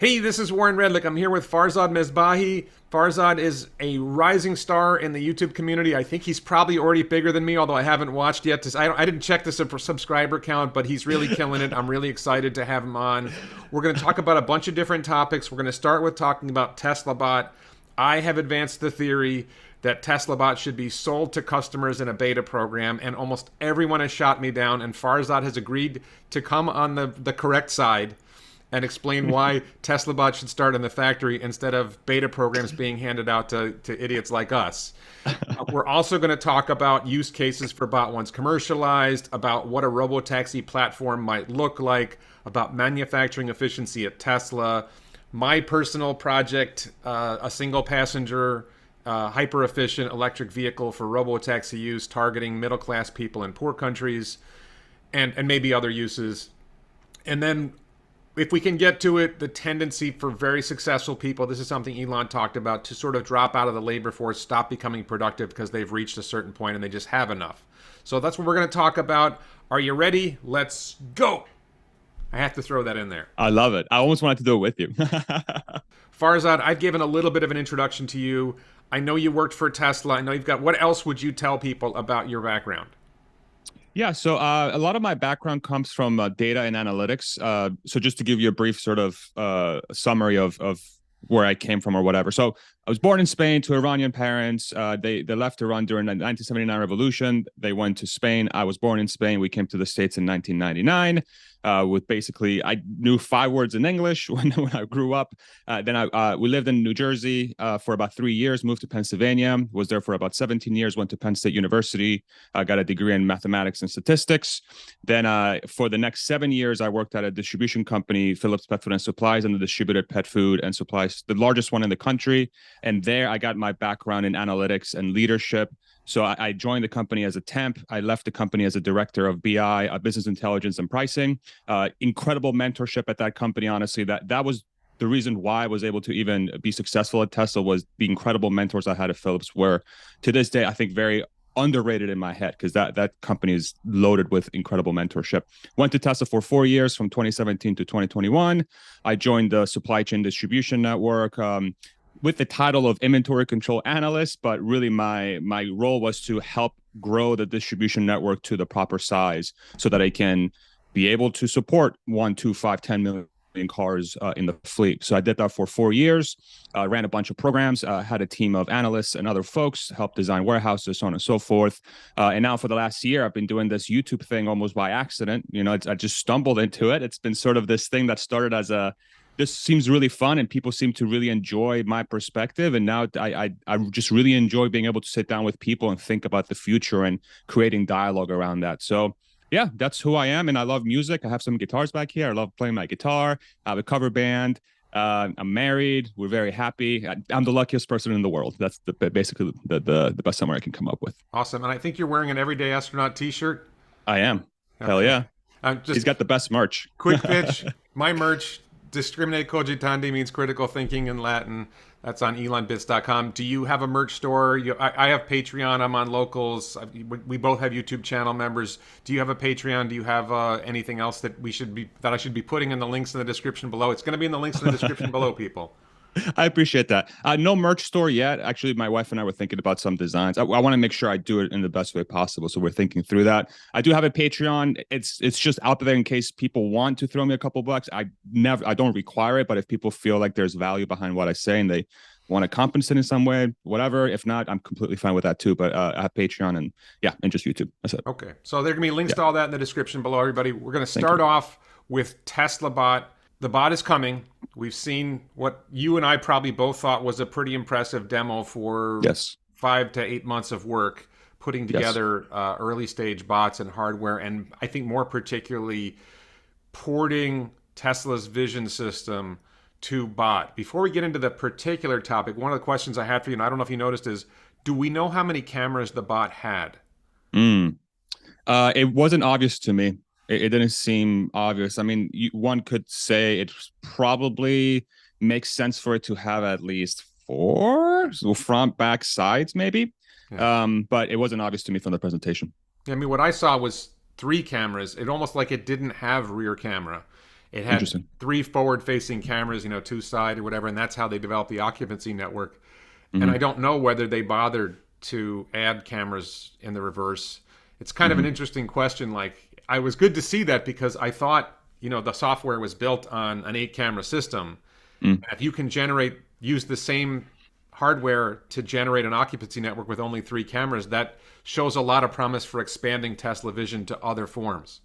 Hey, this is Warren Redlick. I'm here with Farzad Mesbahi. Farzad is a rising star in the YouTube community. I think he's probably already bigger than me, although I haven't watched yet. I didn't check the subscriber count, but he's really killing it. I'm really excited to have him on. We're going to talk about a bunch of different topics. We're going to start with talking about TeslaBot. I have advanced the theory that TeslaBot should be sold to customers in a beta program, and almost everyone has shot me down, and Farzad has agreed to come on the correct side and explain why TeslaBot should start in the factory instead of beta programs being handed out to idiots like us. We're also going to talk about use cases for bot once commercialized, about what a Robotaxi platform might look like, about manufacturing efficiency at Tesla, my personal project, a single passenger, hyper efficient electric vehicle for Robotaxi use targeting middle class people in poor countries, and maybe other uses. And then if we can get to it, the tendency for very successful people, this is something Elon talked about, to sort of drop out of the labor force, stop becoming productive because they've reached a certain point and they just have enough. So that's what we're going to talk about. Are you ready? Let's go. I have to throw that in there. I love it. I almost wanted to do it with you. Farzad, I've given a little bit of an introduction to you. I know you worked for Tesla. I know you've got, what else would you tell people about your background? Yeah, so a lot of my background comes from data and analytics. So just to give you a brief sort of summary of where I came from or whatever. So I was born in Spain to Iranian parents. They left Iran during the 1979 revolution. They went to Spain. I was born in Spain. We came to the States in 1999. With basically, I knew 5 words in English when I grew up. Then we lived in New Jersey for about 3 years, moved to Pennsylvania, was there for about 17 years, went to Penn State University, got a degree in mathematics and statistics. Then for the next 7 years, I worked at a distribution company, Phillips Pet Food and Supplies, and distributed pet food and supplies, the largest one in the country. And there I got my background in analytics and leadership. So I joined the company as a temp. I left the company as a director of BI, business intelligence and pricing. Incredible mentorship at that company. Honestly, that was the reason why I was able to even be successful at Tesla, was the incredible mentors I had at Philips, were to this day, I think, very underrated in my head, because that company is loaded with incredible mentorship. Went to Tesla for 4 years, from 2017 to 2021. I joined the supply chain distribution network, with the title of inventory control analyst, but really my role was to help grow the distribution network to the proper size so that I can be able to support 1, 2, 5, 10 million cars in the fleet. So I did that for 4 years, ran a bunch of programs, had a team of analysts and other folks, helped design warehouses, so on and so forth. And now for the last year, I've been doing this YouTube thing almost by accident. I just stumbled into it. It's been sort of this thing that started as this seems really fun and people seem to really enjoy my perspective. And now I just really enjoy being able to sit down with people and think about the future and creating dialogue around that. So yeah, that's who I am. And I love music. I have some guitars back here. I love playing my guitar. I have a cover band. I'm married. We're very happy. I'm the luckiest person in the world. That's basically the best summary I can come up with. Awesome. And I think you're wearing an Everyday Astronaut t-shirt. I am. Okay. Hell yeah. Just He's got the best merch. quick pitch. My merch, discriminate cogitandi, means critical thinking in Latin. That's on elonbits.com. Do you have a merch store? I have Patreon. I'm on Locals. We both have YouTube channel members. Do you have a Patreon? Do you have anything else that I should be putting in the links in the description below? It's going to be in the links in the description below, people. I appreciate that. No merch store yet. Actually, my wife and I were thinking about some designs. I want to make sure I do it in the best way possible. So we're thinking through that. I do have a Patreon. It's just out there in case people want to throw me a couple bucks. I don't require it, but if people feel like there's value behind what I say and they want to compensate in some way, whatever. If not, I'm completely fine with that too. But I have Patreon and just YouTube. That's it. Okay. So there are going to be links to all that in the description below, everybody. We're going to start off with TeslaBot. The bot is coming. We've seen what you and I probably both thought was a pretty impressive demo for 5 to 8 months of work, putting together early stage bots and hardware, and I think more particularly porting Tesla's vision system to bot. Before we get into the particular topic, one of the questions I had for you, and I don't know if you noticed, is do we know how many cameras the bot had? It wasn't obvious to me. It didn't seem obvious. I mean, one could say it probably makes sense for it to have at least 4, so front, back, sides, maybe. Yeah. But it wasn't obvious to me from the presentation. I mean, what I saw was 3 cameras. It almost like it didn't have rear camera. It had Interesting. 3 forward-facing cameras, 2 side or whatever, and that's how they developed the occupancy network. And I Hmm. don't know whether they bothered to add cameras in the reverse. It's kind of an Hmm. interesting question. Like, I was good to see that because I thought, the software was built on an 8 camera system. Mm. If you can use the same hardware to generate an occupancy network with only 3 cameras, that shows a lot of promise for expanding Tesla vision to other forms.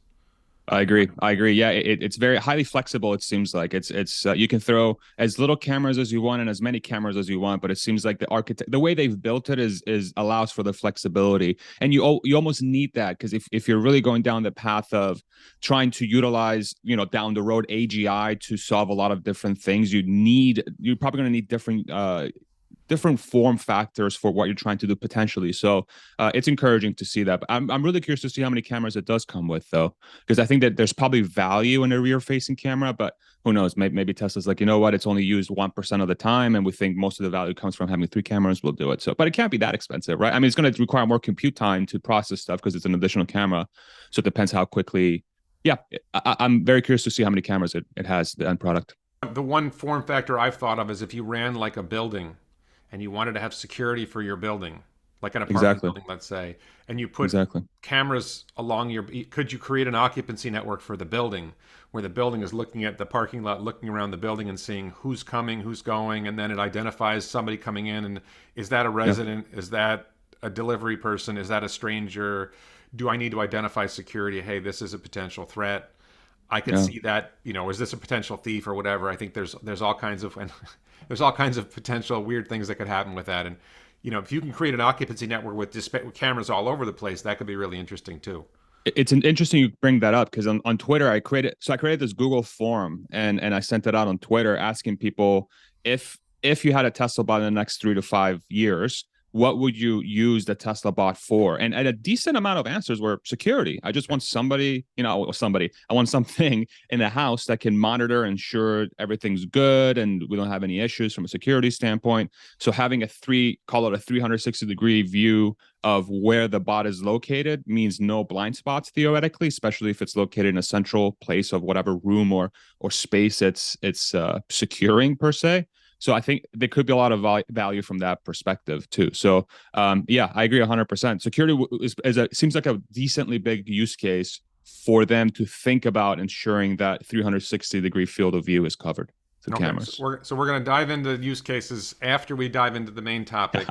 I agree. I agree. Yeah, it's very highly flexible. It seems like it's you can throw as little cameras as you want and as many cameras as you want. But it seems like the way they've built it is allows for the flexibility, and you almost need that because if you're really going down the path of trying to utilize down the road AGI to solve a lot of different things, you're probably going to need different form factors for what you're trying to do potentially. So it's encouraging to see that. But I'm really curious to see how many cameras it does come with, though, because I think that there's probably value in a rear-facing camera, but who knows? Maybe Tesla's like, you know what? It's only used 1% of the time, and we think most of the value comes from having 3 cameras. We'll do it. So, but it can't be that expensive, right? I mean, it's going to require more compute time to process stuff because it's an additional camera. So it depends how quickly. Yeah, I'm very curious to see how many cameras it has, the end product. The one form factor I've thought of is if you ran like a building and you wanted to have security for your building, like an apartment Exactly. building, let's say, and you put Exactly. cameras along could you create an occupancy network for the building where the building is looking at the parking lot, looking around the building and seeing who's coming, who's going, and then it identifies somebody coming in and is that a Yeah. resident? Is that a delivery person? Is that a stranger? Do I need to identify security? Hey, this is a potential threat. I could Yeah. see that, is this a potential thief or whatever? I think there's all kinds of and there's all kinds of potential weird things that could happen with that. And if you can create an occupancy network with cameras all over the place, that could be really interesting too. It's an interesting you bring that up because on Twitter I created this Google form and I sent it out on Twitter asking people if you had a Tesla bot in the next 3 to 5 years, what would you use the Tesla bot for? And a decent amount of answers were security. I just want I want something in the house that can monitor, ensure everything's good and we don't have any issues from a security standpoint. So having call it a 360-degree view of where the bot is located means no blind spots theoretically, especially if it's located in a central place of whatever room or space it's securing per se. So I think there could be a lot of value from that perspective too. So yeah, I agree 100%. Security seems like a decently big use case for them to think about ensuring that 360-degree field of view is covered to Okay, so cameras. we're going to dive into use cases after we dive into the main topic.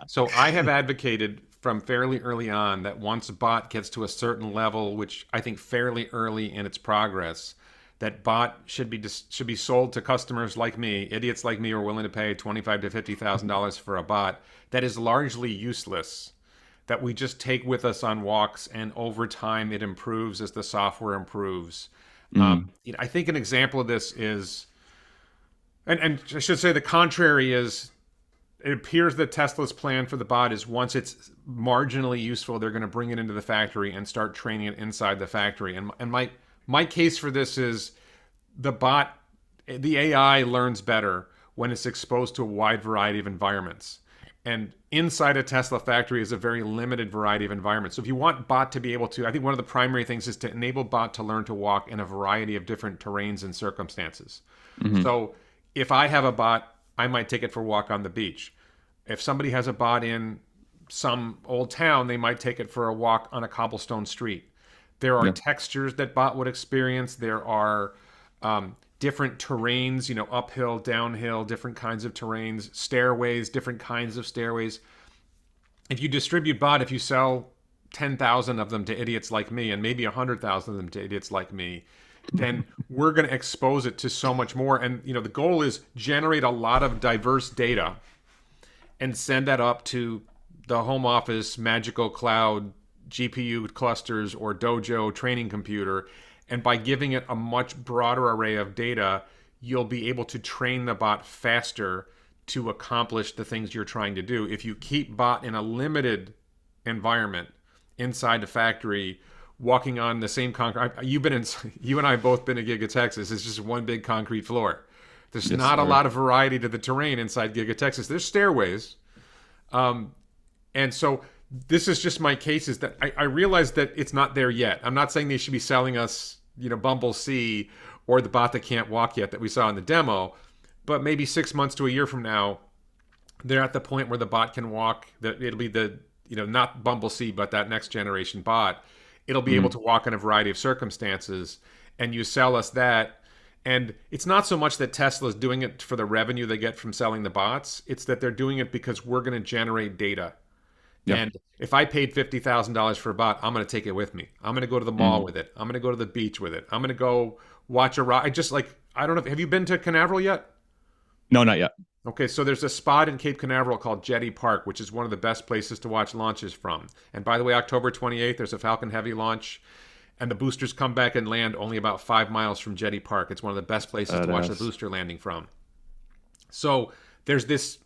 So I have advocated from fairly early on that once a bot gets to a certain level, which I think fairly early in its progress, that bot should be sold to customers like me, idiots like me who are willing to pay $25,000 to $50,000 for a bot that is largely useless, that we just take with us on walks, and over time it improves as the software improves. Mm, I think an example of this is, and I should say the contrary is, it appears that Tesla's plan for the bot is once it's marginally useful, they're going to bring it into the factory and start training it inside the factory. And my case for this is the AI learns better when it's exposed to a wide variety of environments. And inside a Tesla factory is a very limited variety of environments. So if you want bot to be able to, I think one of the primary things is to enable bot to learn to walk in a variety of different terrains and circumstances. mm-hmm. So if I have a bot, I might take it for a walk on the beach. If somebody has a bot in some old town, they might take it for a walk on a cobblestone street. There are Yeah. textures that bot would experience. There are different terrains, uphill, downhill, different kinds of terrains, stairways, different kinds of stairways. If you distribute bot, if you sell 10,000 of them to idiots like me and maybe 100,000 of them to idiots like me, then we're going to expose it to so much more. And, the goal is generate a lot of diverse data and send that up to the home office, magical cloud, GPU clusters, or Dojo training computer. And by giving it a much broader array of data, you'll be able to train the bot faster to accomplish the things you're trying to do. If you keep bot in a limited environment inside the factory, walking on the same concrete, you and I have both been to Giga Texas. It's just one big concrete floor. There's Yes, not a sir. lot of variety to the terrain inside Giga Texas. There's stairways. And so this is just my case is that I realize that it's not there yet. I'm not saying they should be selling us, Bumble C or the bot that can't walk yet that we saw in the demo. But maybe 6 months to a year from now, they're at the point where the bot can walk. That it'll be the, not Bumble C, but that next generation bot. It'll be able Mhm. to walk in a variety of circumstances, and you sell us that. And it's not so much that Tesla's doing it for the revenue they get from selling the bots. It's that they're doing it because we're going to generate data. Yep. And if I paid $50,000 for a bot, I'm going to take it with me. I'm going to go to the mall Mhm. with it. I'm going to go to the beach with it. I'm going to go watch a rock. I just like, I don't know. Have you been to Canaveral yet? No, not yet. Okay, so there's a spot in Cape Canaveral called Jetty Park, which is one of the best places to watch launches from. And by the way, October 28th, there's a Falcon Heavy launch, and the boosters come back and land only about 5 miles from Jetty Park. It's one of the best places to watch the Badass. booster landing from. So there's this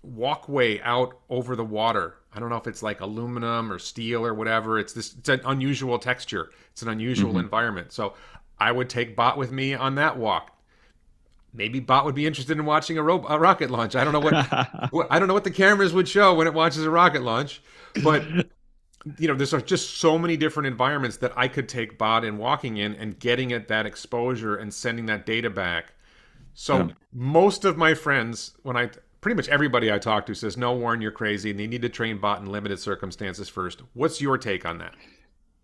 walkway out over the water. I don't know if it's like aluminum or steel or whatever. It's an unusual texture. It's an unusual Mhm. environment. So I would take Bot with me on that walk. Maybe Bot would be interested in watching a rocket launch. I don't know I don't know what the cameras would show when it watches a rocket launch, but there's just so many different environments that I could take Bot in walking in and getting it that exposure and sending that data back. Yeah. So most of my friends, pretty much everybody I talk to says, no, Warren, you're crazy, and they need to train Bot in limited circumstances first. What's your take on that?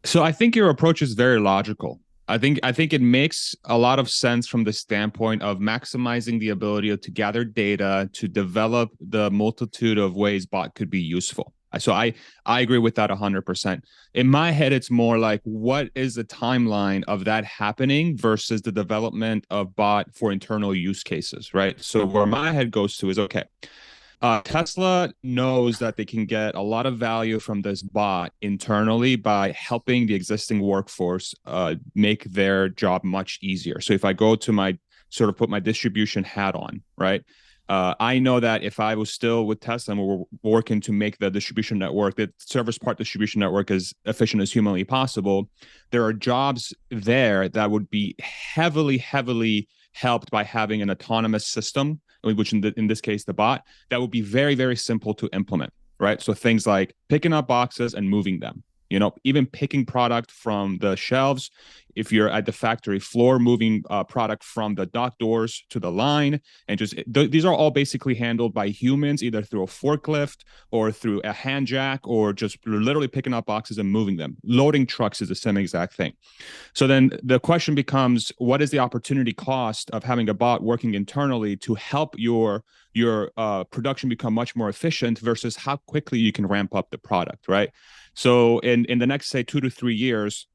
So I think your approach is very logical. I think it makes a lot of sense from the standpoint of maximizing the ability to gather data to develop the multitude of ways bot could be useful. So I agree with that 100%. In my head, it's more like what is the timeline of that happening versus the development of bot for internal use cases, right? So where my head goes to is okay. Tesla knows that they can get a lot of value from this bot internally by helping the existing workforce make their job much easier. So if I go to my sort of put my distribution hat on, right? I know that if I was still with Tesla and we're working to make the distribution network, the service part distribution network as efficient as humanly possible, there are jobs there that would be heavily, heavily helped by having an autonomous system, which in this case, the bot, that would be very, very simple to implement, right? So things like picking up boxes and moving them, even picking product from the shelves. If you're at the factory floor, moving product from the dock doors to the line, and these are all basically handled by humans, either through a forklift or through a hand jack, or just literally picking up boxes and moving them. Loading trucks is the same exact thing. So then the question becomes, what is the opportunity cost of having a bot working internally to help your production become much more efficient versus how quickly you can ramp up the product, right? So in the next, say, 2 to 3 years,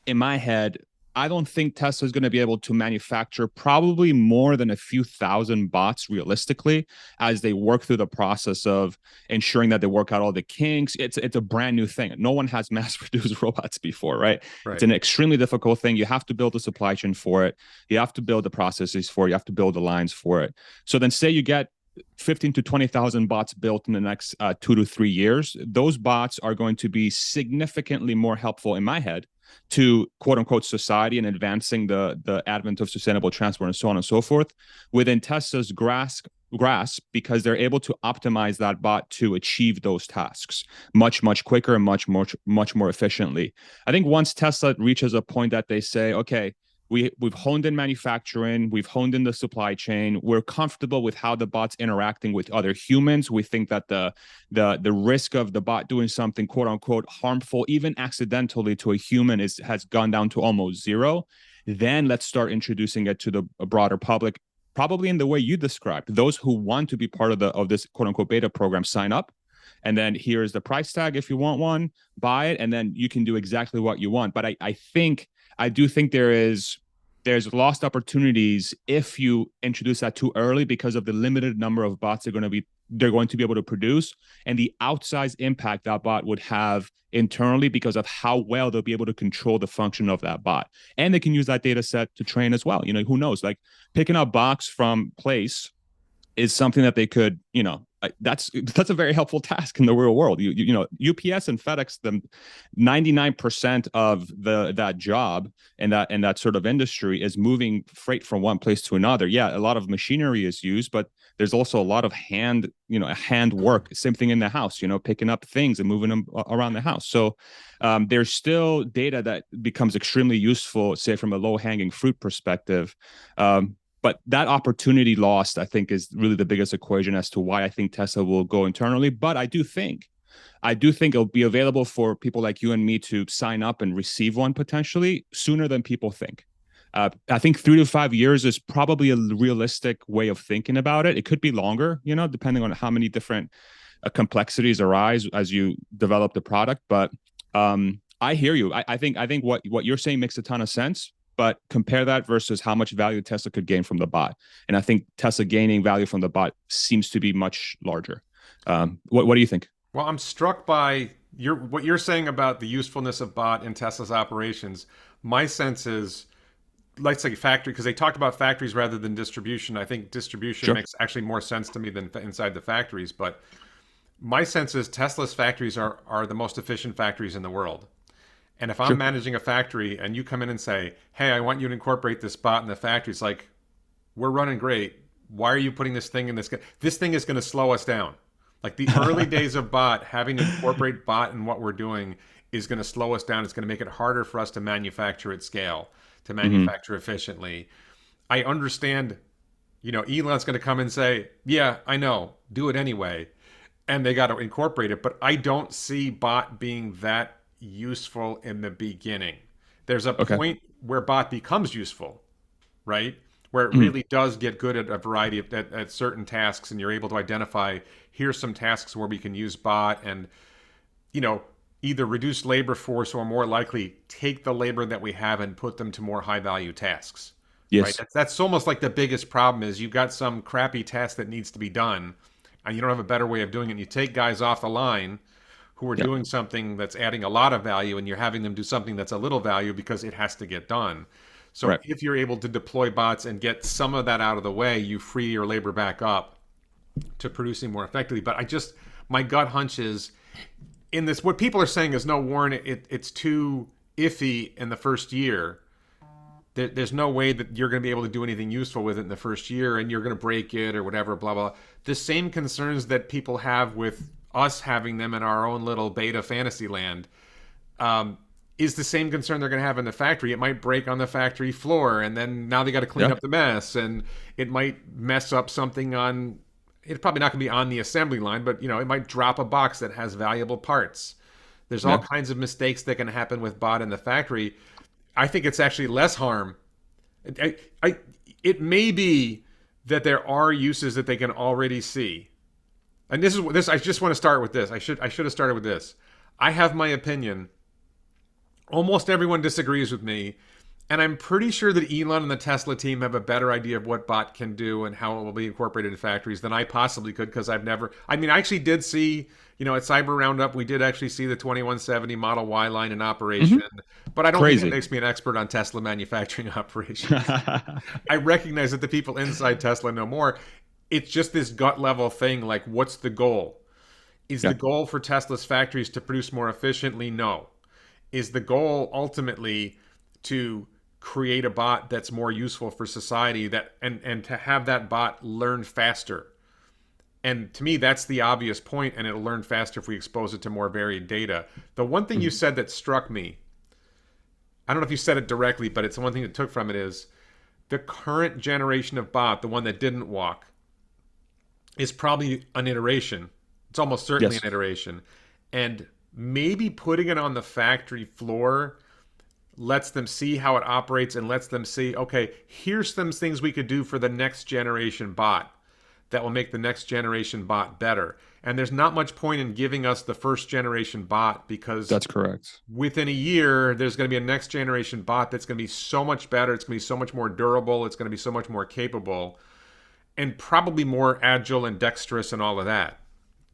in my head, I don't think Tesla is going to be able to manufacture probably more than a few thousand bots realistically as they work through the process of ensuring that they work out all the kinks. It's a brand new thing. No one has mass produced robots before, right? It's Right. an extremely difficult thing. You have to build a supply chain for it. You have to build the processes for it. You have to build the lines for it. So then say you get 15 to 20,000 bots built in the next 2 to 3 years. Those bots are going to be significantly more helpful in my head to quote unquote society and advancing the advent of sustainable transport and so on and so forth within Tesla's grasp because they're able to optimize that bot to achieve those tasks much quicker and much more efficiently. I think once Tesla reaches a point that they say, okay, we've honed in manufacturing, we've honed in the supply chain, we're comfortable with how the bot's interacting with other humans. We think that the risk of the bot doing something quote unquote harmful, even accidentally to a human, has gone down to almost zero. Then let's start introducing it to the broader public, probably in the way you described. Those who want to be part of this quote unquote beta program sign up. And then here's the price tag if you want one, buy it, and then you can do exactly what you want. But I do think there's lost opportunities if you introduce that too early because of the limited number of bots they're going to be able to produce and the outsized impact that bot would have internally because of how well they'll be able to control the function of that bot. And they can use that data set to train as well. Who knows? Like picking up box from place is something that they could, that's a very helpful task in the real world. You know, UPS and FedEx, the 99% of that job and that sort of industry is moving freight from one place to another. Yeah, a lot of machinery is used, but there's also a lot of hand work. Same thing in the house, picking up things and moving them around the house. So there's still data that becomes extremely useful, say from a low hanging fruit perspective. But that opportunity lost, I think, is really the biggest equation as to why I think Tesla will go internally. But I do think it'll be available for people like you and me to sign up and receive one potentially sooner than people think. I think 3 to 5 years is probably a realistic way of thinking about it. It could be longer, depending on how many different complexities arise as you develop the product. But I hear you. I think what you're saying makes a ton of sense. But compare that versus how much value Tesla could gain from the bot. And I think Tesla gaining value from the bot seems to be much larger. What do you think? Well, I'm struck by what you're saying about the usefulness of bot in Tesla's operations. My sense is, let's say factory, because they talked about factories rather than distribution. I think distribution Sure. makes actually more sense to me than inside the factories. But my sense is Tesla's factories are the most efficient factories in the world. And if I'm Sure. managing a factory and you come in and say, hey, I want you to incorporate this bot in the factory, it's like, we're running great. Why are you putting this thing in this? This thing is going to slow us down. Like the early days of bot, having to incorporate bot in what we're doing is going to slow us down. It's going to make it harder for us to manufacture at scale, to Hmm. manufacture efficiently. I understand, Elon's going to come and say, yeah, I know, do it anyway. And they got to incorporate it. But I don't see bot being that useful in the beginning. There's a Okay. point where bot becomes useful, right? Where it Mhm. really does get good at a variety of at certain tasks, and you're able to identify here's some tasks where we can use bot and you know either reduce labor force or more likely take the labor that we have and put them to more high value tasks, right? Yes. That's almost like the biggest problem is you've got some crappy task that needs to be done and you don't have a better way of doing it. And you take guys off the line who are Yeah. doing something that's adding a lot of value and you're having them do something that's a little value because it has to get done. So Right. if you're able to deploy bots and get some of that out of the way, you free your labor back up to producing more effectively. But my gut hunch is in this, what people are saying is, no, Warren, it's too iffy in the first year. There's no way that you're going to be able to do anything useful with it in the first year and you're going to break it or whatever, blah, blah. The same concerns that people have with us having them in our own little beta fantasy land is the same concern they're going to have in the factory. It might break on the factory floor, and then now they got to clean Yeah. up the mess, and it might mess up something on. It's probably not going to be on the assembly line, but it might drop a box that has valuable parts. There's all Yeah. kinds of mistakes that can happen with bot in the factory. I think it's actually less harm. It may be that there are uses that they can already see, and this. I just want to start with this. I should have started with this. I have my opinion. Almost everyone disagrees with me, and I'm pretty sure that Elon and the Tesla team have a better idea of what bot can do and how it will be incorporated in factories than I possibly could, because I've never. I mean, I actually did see, at Cyber Roundup, we did actually see the 2170 Model Y line in Hmm. operation, but I don't think that Crazy. makes me an expert on Tesla manufacturing operations. I recognize that the people inside Tesla know more. It's just this gut level thing, like, what's the goal? Is Yeah. the goal for Tesla's factories to produce more efficiently? No. Is the goal ultimately to create a bot that's more useful for society, that and to have that bot learn faster? And to me, that's the obvious point, and it'll learn faster if we expose it to more varied data. The one thing you Mhm. said that struck me, I don't know if you said it directly, but it's the one thing that took from it, is the current generation of bot, the one that didn't walk, is probably an iteration. It's almost certainly Yes. an iteration. And maybe putting it on the factory floor lets them see how it operates and lets them see, okay, here's some things we could do for the next generation bot that will make the next generation bot better. And there's not much point in giving us the first generation bot, because That's correct. within a year, there's going to be a next generation bot that's going to be so much better. It's going to be so much more durable. It's going to be so much more capable and probably more agile and dexterous and all of that.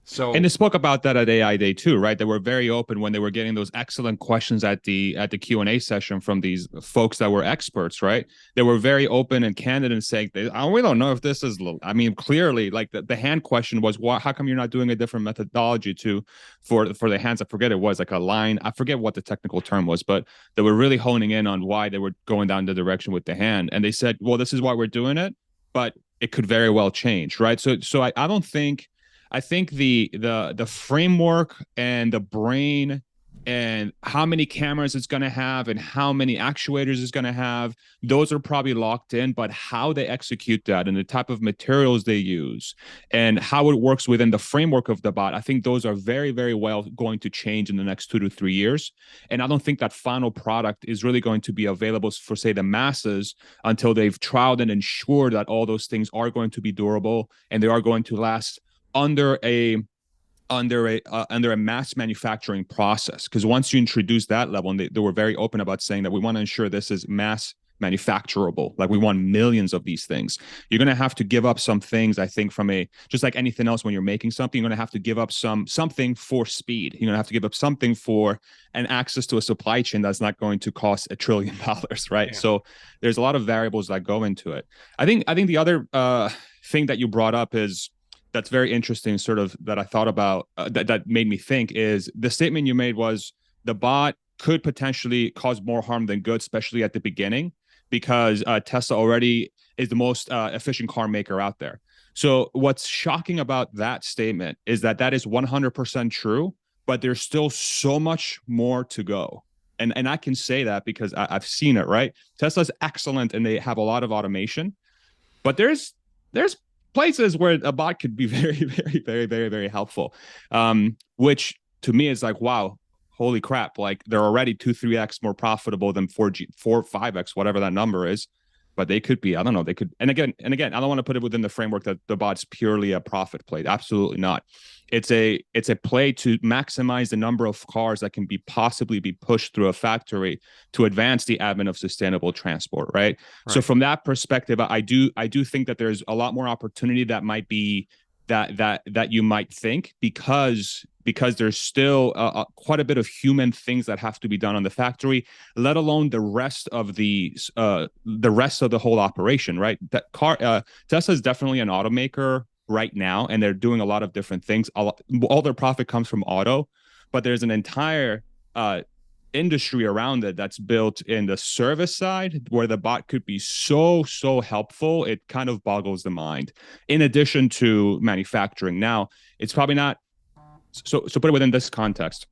So And they spoke about that at AI Day too, right? They were very open when they were getting those excellent questions at the Q&A session from these folks that were experts, right? They were very open and candid and saying, we don't know if this is, I mean, clearly, like the hand question was, how come you're not doing a different methodology for the hands? I forget it was like a line. I forget what the technical term was, but they were really honing in on why they were going down the direction with the hand. And they said, well, this is why we're doing it, but it could very well change, right? So I don't think, I think the framework and the brain and how many cameras it's going to have and how many actuators it's going to have, those are probably locked in. But how they execute that and the type of materials they use and how it works within the framework of the bot, I think those are very, very well going to change in the next 2 to 3 years. And I don't think that final product is really going to be available for, say, the masses until they've trialed and ensured that all those things are going to be durable and they are going to last under a mass manufacturing process. Because once you introduce that level, and they were very open about saying that we want to ensure this is mass manufacturable, like we want millions of these things, you're going to have to give up some things. I think from a, just like anything else, when you're making something, you're going to have to give up something for speed. You're going to have to give up something for an access to a supply chain that's not going to cost $1 trillion, right? yeah. So there's a lot of variables that go into it. I think the other thing that you brought up is, that's very interesting, sort of, that I thought about, that made me think, is the statement you made was the bot could potentially cause more harm than good, especially at the beginning, because Tesla already is the most efficient car maker out there. So what's shocking about that statement is that is 100% true, but there's still so much more to go. And I can say that because I've seen it, right? Tesla's excellent and they have a lot of automation, but there's places where a bot could be very, very, very, very, very helpful. Which to me is like, wow, holy crap! Like they're already 2-3x more profitable than 4-5x, whatever that number is. But they could be, I don't know, they could, and again, I don't want to put it within the framework that the bot's purely a profit play. Absolutely not. It's a play to maximize the number of cars that can possibly be pushed through a factory to advance the advent of sustainable transport, right? So from that perspective, I do think that there's a lot more opportunity that might be that you might think, because there's still quite a bit of human things that have to be done on the factory, let alone the rest of the whole operation, right? Tesla is definitely an automaker right now, and they're doing a lot of different things. All their profit comes from auto, but there's an entire industry around it that's built in the service side where the bot could be so helpful. It kind of boggles the mind, in addition to manufacturing. Now, it's probably not so put it within this context.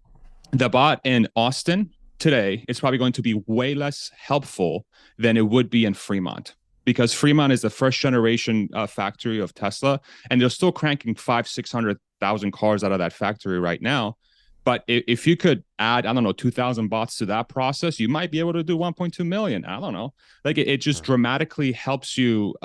The bot in Austin today is probably going to be way less helpful than it would be in Fremont, because Fremont is the first generation factory of Tesla, and they're still cranking 500,000-600,000 cars out of that factory right now. But if you could add, I don't know, 2,000 bots to that process, you might be able to do 1.2 million. I don't know. Like it just dramatically helps you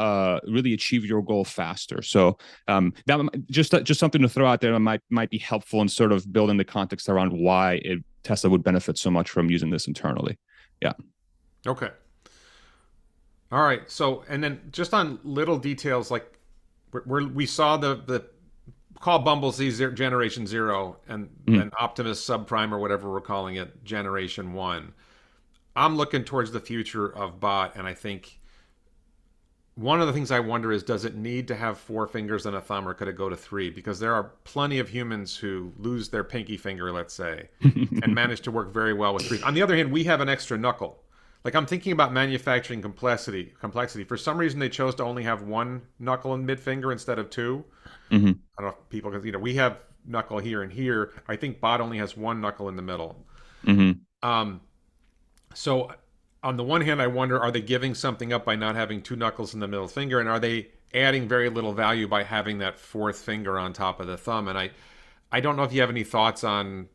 really achieve your goal faster. So that just something to throw out there that might be helpful in sort of building the context around why Tesla would benefit so much from using this internally. Yeah. Okay. All right. So, and then just on little details, like we saw the call Bumble Z Generation 0 and then Optimus Subprime or whatever we're calling it, Generation 1. I'm looking towards the future of bot, and I think one of the things I wonder is, does it need to have 4 fingers and a thumb, or could it go to 3? Because there are plenty of humans who lose their pinky finger, let's say, and manage to work very well with 3. On the other hand, we have an extra knuckle. Like, I'm thinking about manufacturing complexity. For some reason, they chose to only have 1 knuckle and mid finger instead of 2. Mm-hmm. I don't know if people, because we have knuckle here and here. I think bot only has 1 knuckle in the middle. Mm-hmm. So on the one hand, I wonder, are they giving something up by not having 2 knuckles in the middle finger, and are they adding very little value by having that 4th finger on top of the thumb? And I don't know if you have any thoughts on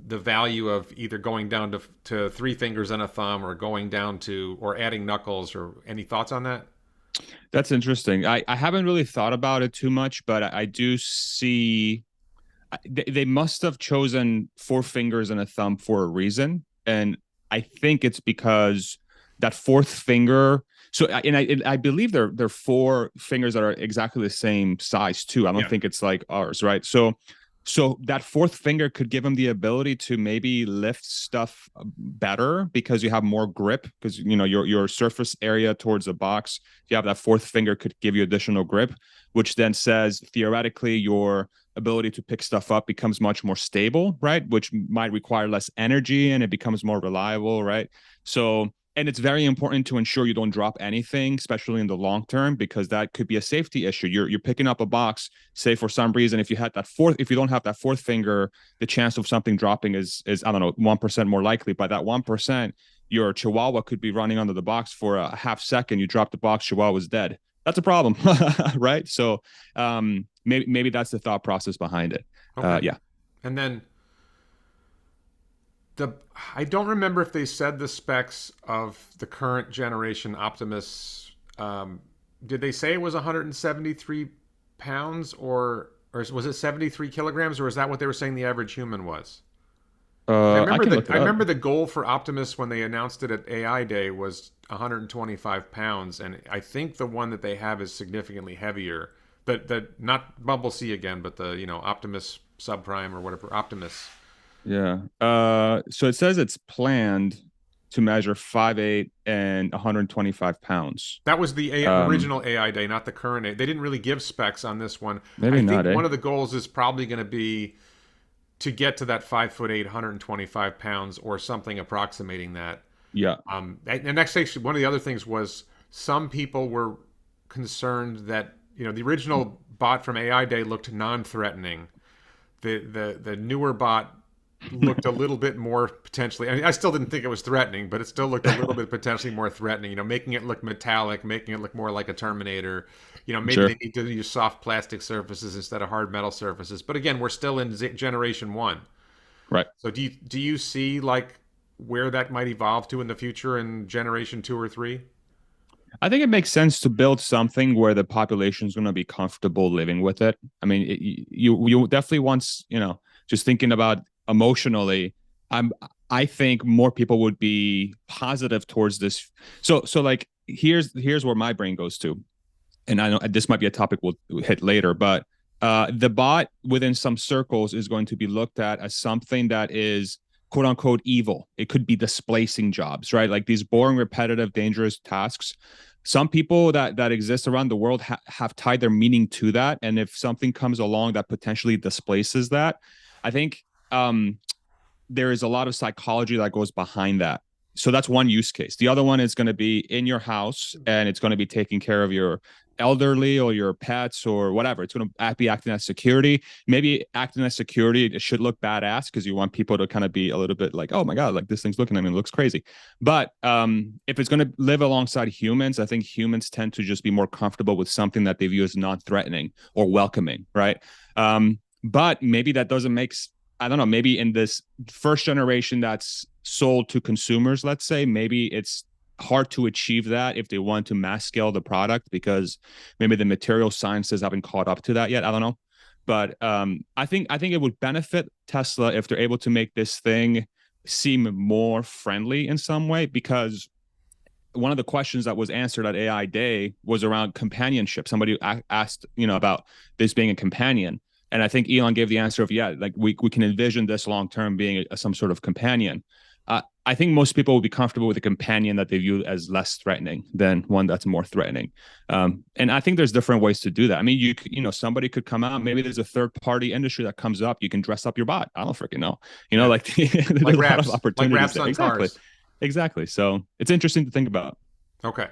the value of either going down to 3 fingers and a thumb, or going down to, or adding knuckles, or any thoughts on that? That's interesting. I haven't really thought about it too much, but I do see they must have chosen 4 fingers and a thumb for a reason. And I think it's because that 4th finger, So, I believe they're four fingers that are exactly the same size too. I don't Yeah. think it's like ours, right? So that fourth finger could give him the ability to maybe lift stuff better because you have more grip, because your surface area towards the box, if you have that fourth finger, could give you additional grip, which then says theoretically your ability to pick stuff up becomes much more stable, right? Which might require less energy and it becomes more reliable, right? So, and it's very important to ensure you don't drop anything, especially in the long term, because that could be a safety issue. You're picking up a box, say for some reason, if you don't have that fourth finger, the chance of something dropping is I don't know, 1% more likely. By that 1%, your Chihuahua could be running under the box for a half second. You drop the box, Chihuahua's dead. That's a problem, right? So maybe that's the thought process behind it. Okay. Yeah. And then the I don't remember if they said the specs of the current generation Optimus. Did they say it was 173 pounds, or was it 73 kilograms, or is that what they were saying the average human was? I can look I it up. remember the goal for Optimus when they announced it at AI Day was 125 pounds, and I think the one that they have is significantly heavier. The not Bumble C again, but the Optimus Subprime or whatever Optimus. Yeah. So it says it's planned to measure 5'8" and 125 pounds. That was the Um, original AI Day, not the current. They didn't really give specs on this one. I maybe think not, eh? one of the goals is probably going to be to get to that 5'8", 125 pounds, or something approximating that. Yeah. And next, actually, one of the other things was some people were concerned that the original bot from AI Day looked non-threatening. The newer bot looked a little bit more potentially. I mean, I still didn't think it was threatening, but it still looked a little bit potentially more threatening. Making it look metallic, making it look more like a Terminator. Maybe they Sure. need to use soft plastic surfaces instead of hard metal surfaces. But again, we're still in generation one. Right. So do you see like where that might evolve to in the future in generation 2 or 3? I think it makes sense to build something where the population is going to be comfortable living with it. I mean, you definitely once, just thinking about emotionally, I'm I think more people would be positive towards this. So like here's where my brain goes to. And I know this might be a topic we'll hit later, but the bot within some circles is going to be looked at as something that is quote unquote evil. It could be displacing jobs, right? Like these boring, repetitive, dangerous tasks. Some people that exist around the world have tied their meaning to that, and if something comes along that potentially displaces that, I think there is a lot of psychology that goes behind that. So that's one use case. The other one is going to be in your house and it's going to be taking care of your elderly or your pets or whatever. It's going to be acting as security. Maybe acting as security, it should look badass because you want people to kind of be a little bit like, oh my God, like this thing's looking at me, it looks crazy. But if it's going to live alongside humans, I think humans tend to just be more comfortable with something that they view as non-threatening or welcoming, right? But maybe that doesn't make I don't know, maybe in this first generation that's sold to consumers, let's say, maybe it's hard to achieve that if they want to mass scale the product because maybe the material sciences haven't caught up to that yet. I don't know. But I think it would benefit Tesla if they're able to make this thing seem more friendly in some way, because one of the questions that was answered at AI Day was around companionship. Somebody asked, about this being a companion. And I think Elon gave the answer of, yeah, like we can envision this long term being some sort of companion. I think most people would be comfortable with a companion that they view as less threatening than one that's more threatening. And I think there's different ways to do that. I mean, somebody could come out. Maybe there's a third party industry that comes up. You can dress up your bot. I don't freaking know. Yeah, Like there's like a lot of like opportunities wraps there. on Exactly. cars. Exactly. So it's interesting to think about. Okay.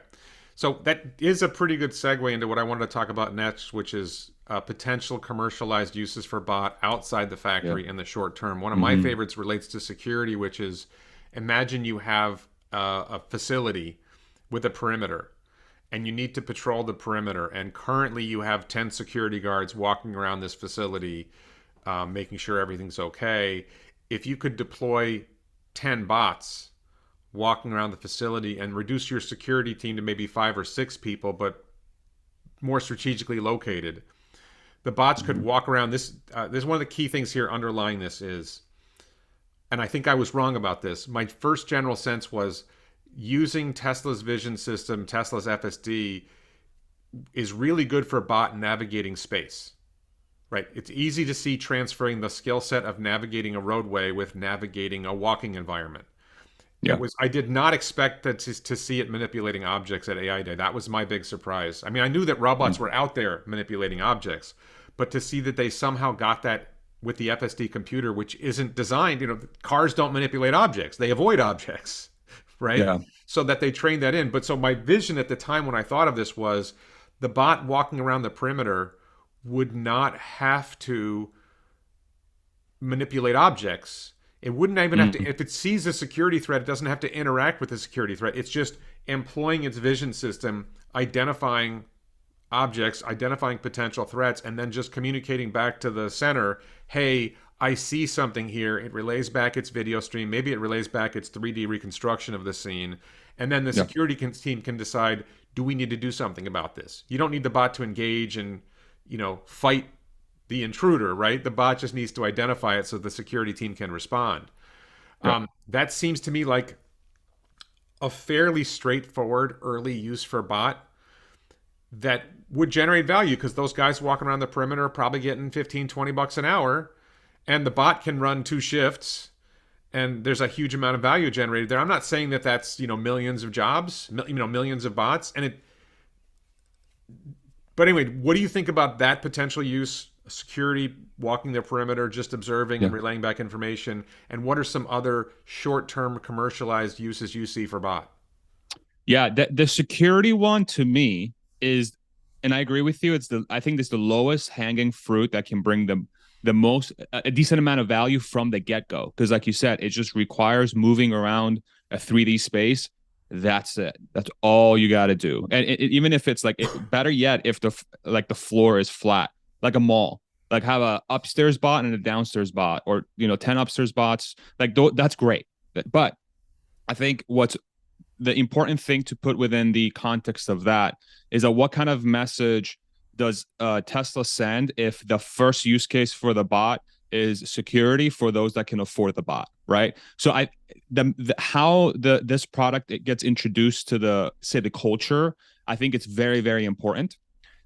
So that is a pretty good segue into what I wanted to talk about next, which is potential commercialized uses for bot outside the Yeah. factory in the short term. One of my Mm-hmm. favorites relates to security, which is imagine you have a facility with a perimeter and you need to patrol the perimeter. And currently you have 10 security guards walking around this facility, making sure everything's okay. If you could deploy 10 bots walking around the facility and reduce your security team to maybe 5 or 6 people, but more strategically located. The bots could Mm-hmm. walk around. This one of the key things here underlying this is, and I think I was wrong about this. My first general sense was using Tesla's vision system, Tesla's FSD, is really good for bot navigating space. Right. It's easy to see transferring the skill set of navigating a roadway with navigating a walking environment. It Yeah. was I did not expect to see it manipulating objects at AI Day. That was my big surprise. I mean, I knew that robots Mm. were out there manipulating objects, but to see that they somehow got that with the FSD computer, which isn't designed, cars don't manipulate objects. They avoid objects, right? Yeah. So that they trained that in. But so my vision at the time when I thought of this was the bot walking around the perimeter would not have to manipulate objects. It wouldn't even have to, Mm. if it sees a security threat, it doesn't have to interact with the security threat. It's just employing its vision system, identifying objects, identifying potential threats, and then just communicating back to the center, hey, I see something here. It relays back its video stream. Maybe it relays back its 3D reconstruction of the scene. And then the Yeah. security team can decide, do we need to do something about this? You don't need the bot to engage and, fight the intruder, right? The bot just needs to identify it so the security team can respond. Yeah. That seems to me like a fairly straightforward early use for bot that would generate value because those guys walking around the perimeter are probably getting 15, $20 an hour, and the bot can run 2 shifts, and there's a huge amount of value generated there. I'm not saying that that's, millions of jobs, millions of bots, but anyway, what do you think about that potential use? Security, walking the perimeter, just observing Yeah. and relaying back information, and what are some other short-term commercialized uses you see for bot? Yeah, the security one to me is, and I agree with you. I think it's the lowest hanging fruit that can bring the most a decent amount of value from the get go. Because like you said, it just requires moving around a 3D space. That's it. That's all you got to do. And even if it's better yet, if the floor is flat, like a mall, like have a upstairs bot and a downstairs bot, or 10 upstairs bots. That's great. But I think what's the important thing to put within the context of that is that what kind of message does Tesla send if the first use case for the bot is security for those that can afford the bot, right? So how this product it gets introduced to the culture, I think it's very, very important.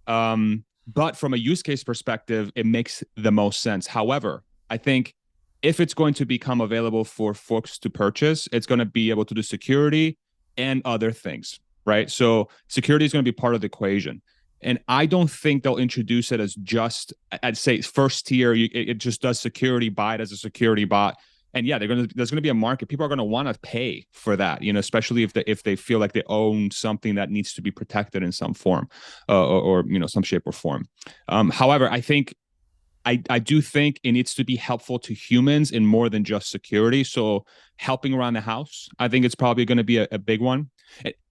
But from a use case perspective, it makes the most sense. However, I think if it's going to become available for folks to purchase, it's going to be able to do security and other things, right? So security is going to be part of the equation. And I don't think they'll introduce it as just, I'd say, first tier. It just does security, buy it as a security bot. And yeah, there's going to be a market. People are going to want to pay for that, especially if they feel like they own something that needs to be protected in some form, or some shape or form. However, I do think it needs to be helpful to humans in more than just security. So helping around the house, I think it's probably going to be a big one.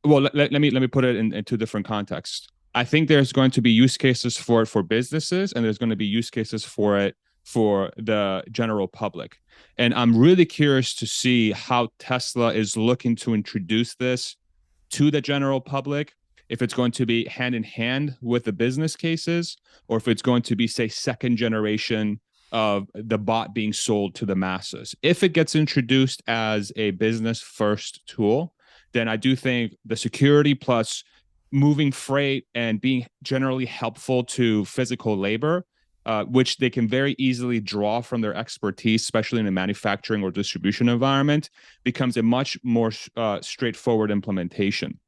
Well, let me put it in two different contexts. I think there's going to be use cases for it for businesses, and there's going to be use cases for it for the general public. And I'm really curious to see how Tesla is looking to introduce this to the general public, if it's going to be hand in hand with the business cases, or if it's going to be, say, second generation of the bot being sold to the masses. If it gets introduced as a business first tool, then I do think the security plus moving freight and being generally helpful to physical labor, which they can very easily draw from their expertise, especially in a manufacturing or distribution environment, becomes a much more straightforward implementation.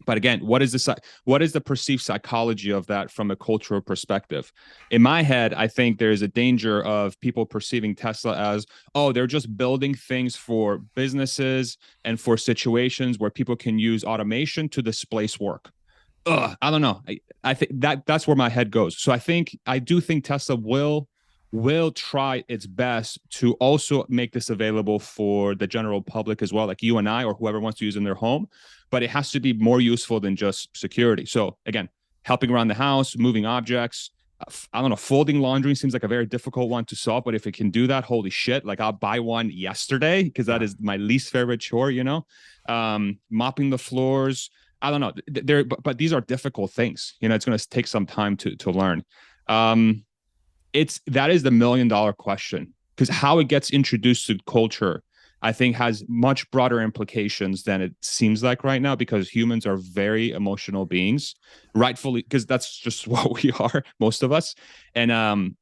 But again, what is the perceived psychology of that from a cultural perspective? In my head, I think there is a danger of people perceiving Tesla as, oh, they're just building things for businesses and for situations where people can use automation to displace work. I don't know. I think that's where my head goes. So I do think Tesla will try its best to also make this available for the general public as well, like you and I, or whoever wants to use in their home. But it has to be more useful than just security. So again, helping around the house, moving objects. I don't know. Folding laundry seems like a very difficult one to solve, but if it can do that, holy shit! Like I'll buy one yesterday because that is my least favorite chore. Mopping the floors. I don't know. But these are difficult things. It's going to take some time to learn. That is the $1 million question, because how it gets introduced to culture I think has much broader implications than it seems like right now, because humans are very emotional beings, rightfully, because that's just what we are, most of us. And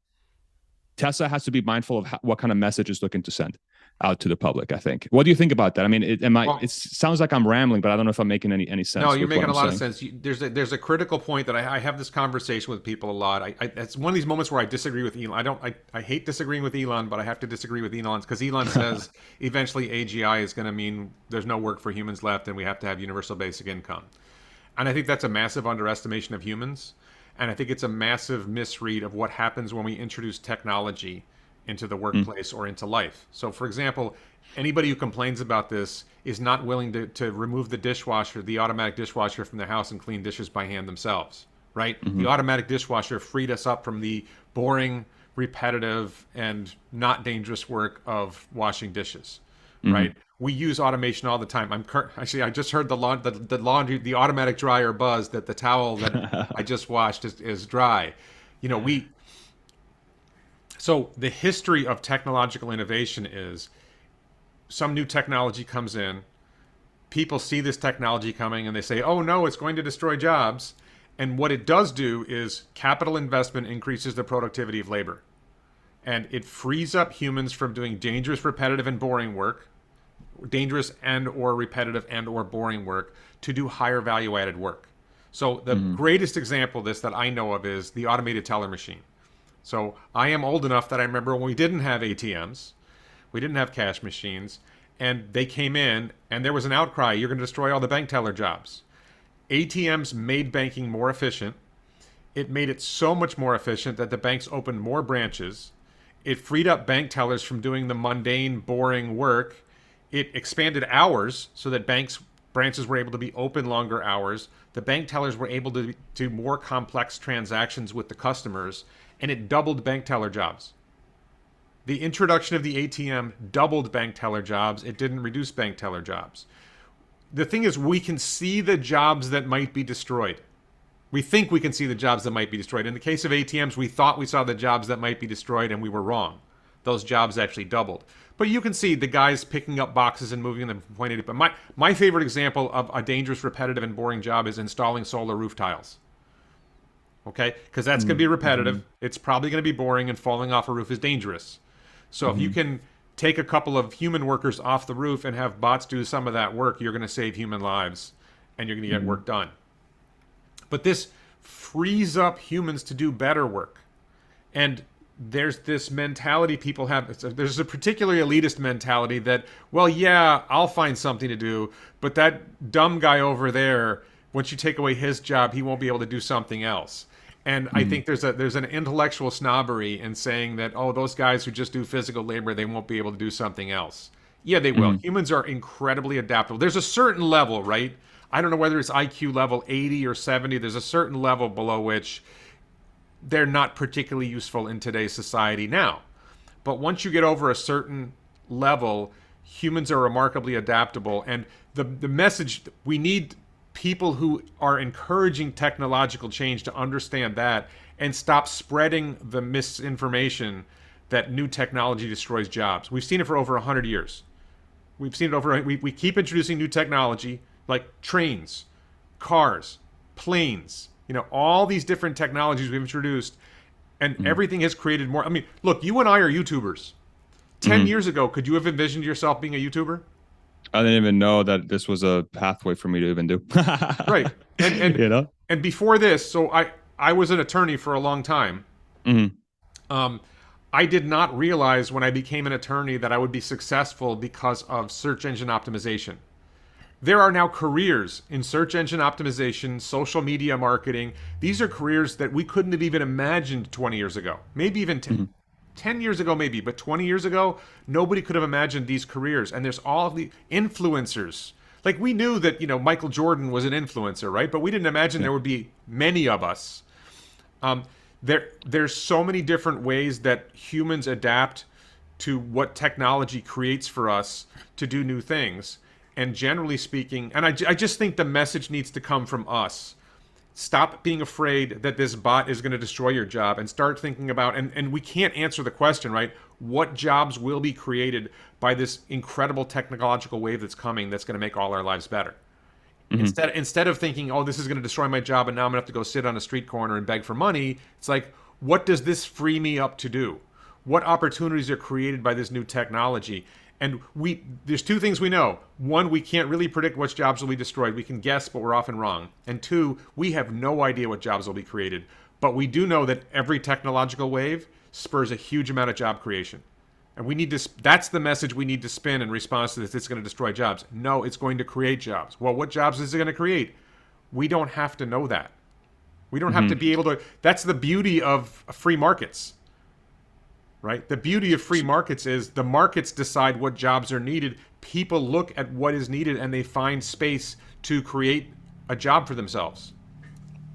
Tesla has to be mindful of what kind of message it's looking to send out to the public, I think. What do you think about that? I mean, Well, it sounds like I'm rambling, but I don't know if I'm making any no, sense you're with what making a I'm lot of saying. sense. There's a critical point that I have this conversation with people a lot. It's one of these moments where I disagree with Elon. I hate disagreeing with Elon, but I have to disagree with Elon because Elon says eventually AGI is going to mean there's no work for humans left and we have to have universal basic income. And I think that's a massive underestimation of humans. And I think it's a massive misread of what happens when we introduce technology into the workplace or into life. So, for example, anybody who complains about this is not willing to remove the dishwasher, the automatic dishwasher from their house and clean dishes by hand themselves, right? The automatic dishwasher freed us up from the boring, repetitive, and not dangerous work of washing dishes, right? We use automation all the time. Actually, I just heard the laundry, the automatic dryer buzz that the towel that I just washed is dry. You know, so the history of technological innovation is some new technology comes in, people see this technology coming and they say, oh no, it's going to destroy jobs. And what it does do is capital investment increases the productivity of labor. And it frees up humans from doing dangerous, repetitive, and boring work, dangerous and or repetitive and or boring work, to do higher value added work. So the greatest example of this that I know of is the automated teller machine. So I am old enough that I remember when we didn't have ATMs, we didn't have cash machines, and they came in and there was an outcry, you're going to destroy all the bank teller jobs. ATMs made banking more efficient. It made it so much more efficient that the banks opened more branches. It freed up bank tellers from doing the mundane, boring work. It expanded hours so that branches were able to be open longer hours. The bank tellers were able to do more complex transactions with the customers, and it doubled bank teller jobs. The introduction of the ATM doubled bank teller jobs. It didn't reduce bank teller jobs. The thing is, we can see the jobs that might be destroyed. We think we can see the jobs that might be destroyed. In the case of ATMs, we thought we saw the jobs that might be destroyed, and we were wrong. Those jobs actually doubled. But you can see the guys picking up boxes and moving them from point A to B. My favorite example of a dangerous, repetitive, and boring job is installing solar roof tiles. Okay? Because that's going to be repetitive. It's probably going to be boring, and falling off a roof is dangerous. So if you can take a couple of human workers off the roof and have bots do some of that work, you're going to save human lives and you're going to get work done. But this frees up humans to do better work. And there's this mentality people have. There's a particularly elitist mentality that, well, yeah, I'll find something to do, but that dumb guy over there, once you take away his job, he won't be able to do something else. And I think there's an intellectual snobbery in saying that, oh, those guys who just do physical labor, they won't be able to do something else. Yeah, they will. Humans are incredibly adaptable. There's a certain level, right? I don't know whether it's IQ level 80 or 70. There's a certain level below which they're not particularly useful in today's society now. But once you get over a certain level, humans are remarkably adaptable. And the message, we need people who are encouraging technological change to understand that and stop spreading the misinformation that new technology destroys jobs. We've seen it for over 100 years. We've seen it we keep introducing new technology like trains, cars, planes, all these different technologies we've introduced, and everything has created more. I mean, look, you and I are YouTubers. 10 years ago, could you have envisioned yourself being a YouTuber? I didn't even know that this was a pathway for me to even do. Right. And before this, so I was an attorney for a long time. I did not realize when I became an attorney that I would be successful because of search engine optimization. There are now careers in search engine optimization, social media marketing. These are careers that we couldn't have even imagined 20 years ago. Maybe even 10 years ago, maybe, but 20 years ago, nobody could have imagined these careers. And there's all of the influencers. Like, we knew that, Michael Jordan was an influencer, right? But we didn't imagine there would be many of us. There's so many different ways that humans adapt to what technology creates for us to do new things. And generally speaking, and I just think the message needs to come from us. Stop being afraid that this bot is going to destroy your job and start thinking about, and we can't answer the question, right? What jobs will be created by this incredible technological wave that's coming that's going to make all our lives better? Hmm. Instead of thinking, oh, this is going to destroy my job and now I'm going to have to go sit on a street corner and beg for money, it's like, what does this free me up to do? What opportunities are created by this new technology? And there's two things we know. One, we can't really predict which jobs will be destroyed. We can guess, but we're often wrong. And two, we have no idea what jobs will be created. But we do know that every technological wave spurs a huge amount of job creation. And we need to, that's the message we need to spin in response to this. It's going to destroy jobs. No, it's going to create jobs. Well, what jobs is it going to create? We don't have to know that. We don't have to be able to, that's the beauty of free markets, right? The beauty of free markets is the markets decide what jobs are needed. People look at what is needed and they find space to create a job for themselves.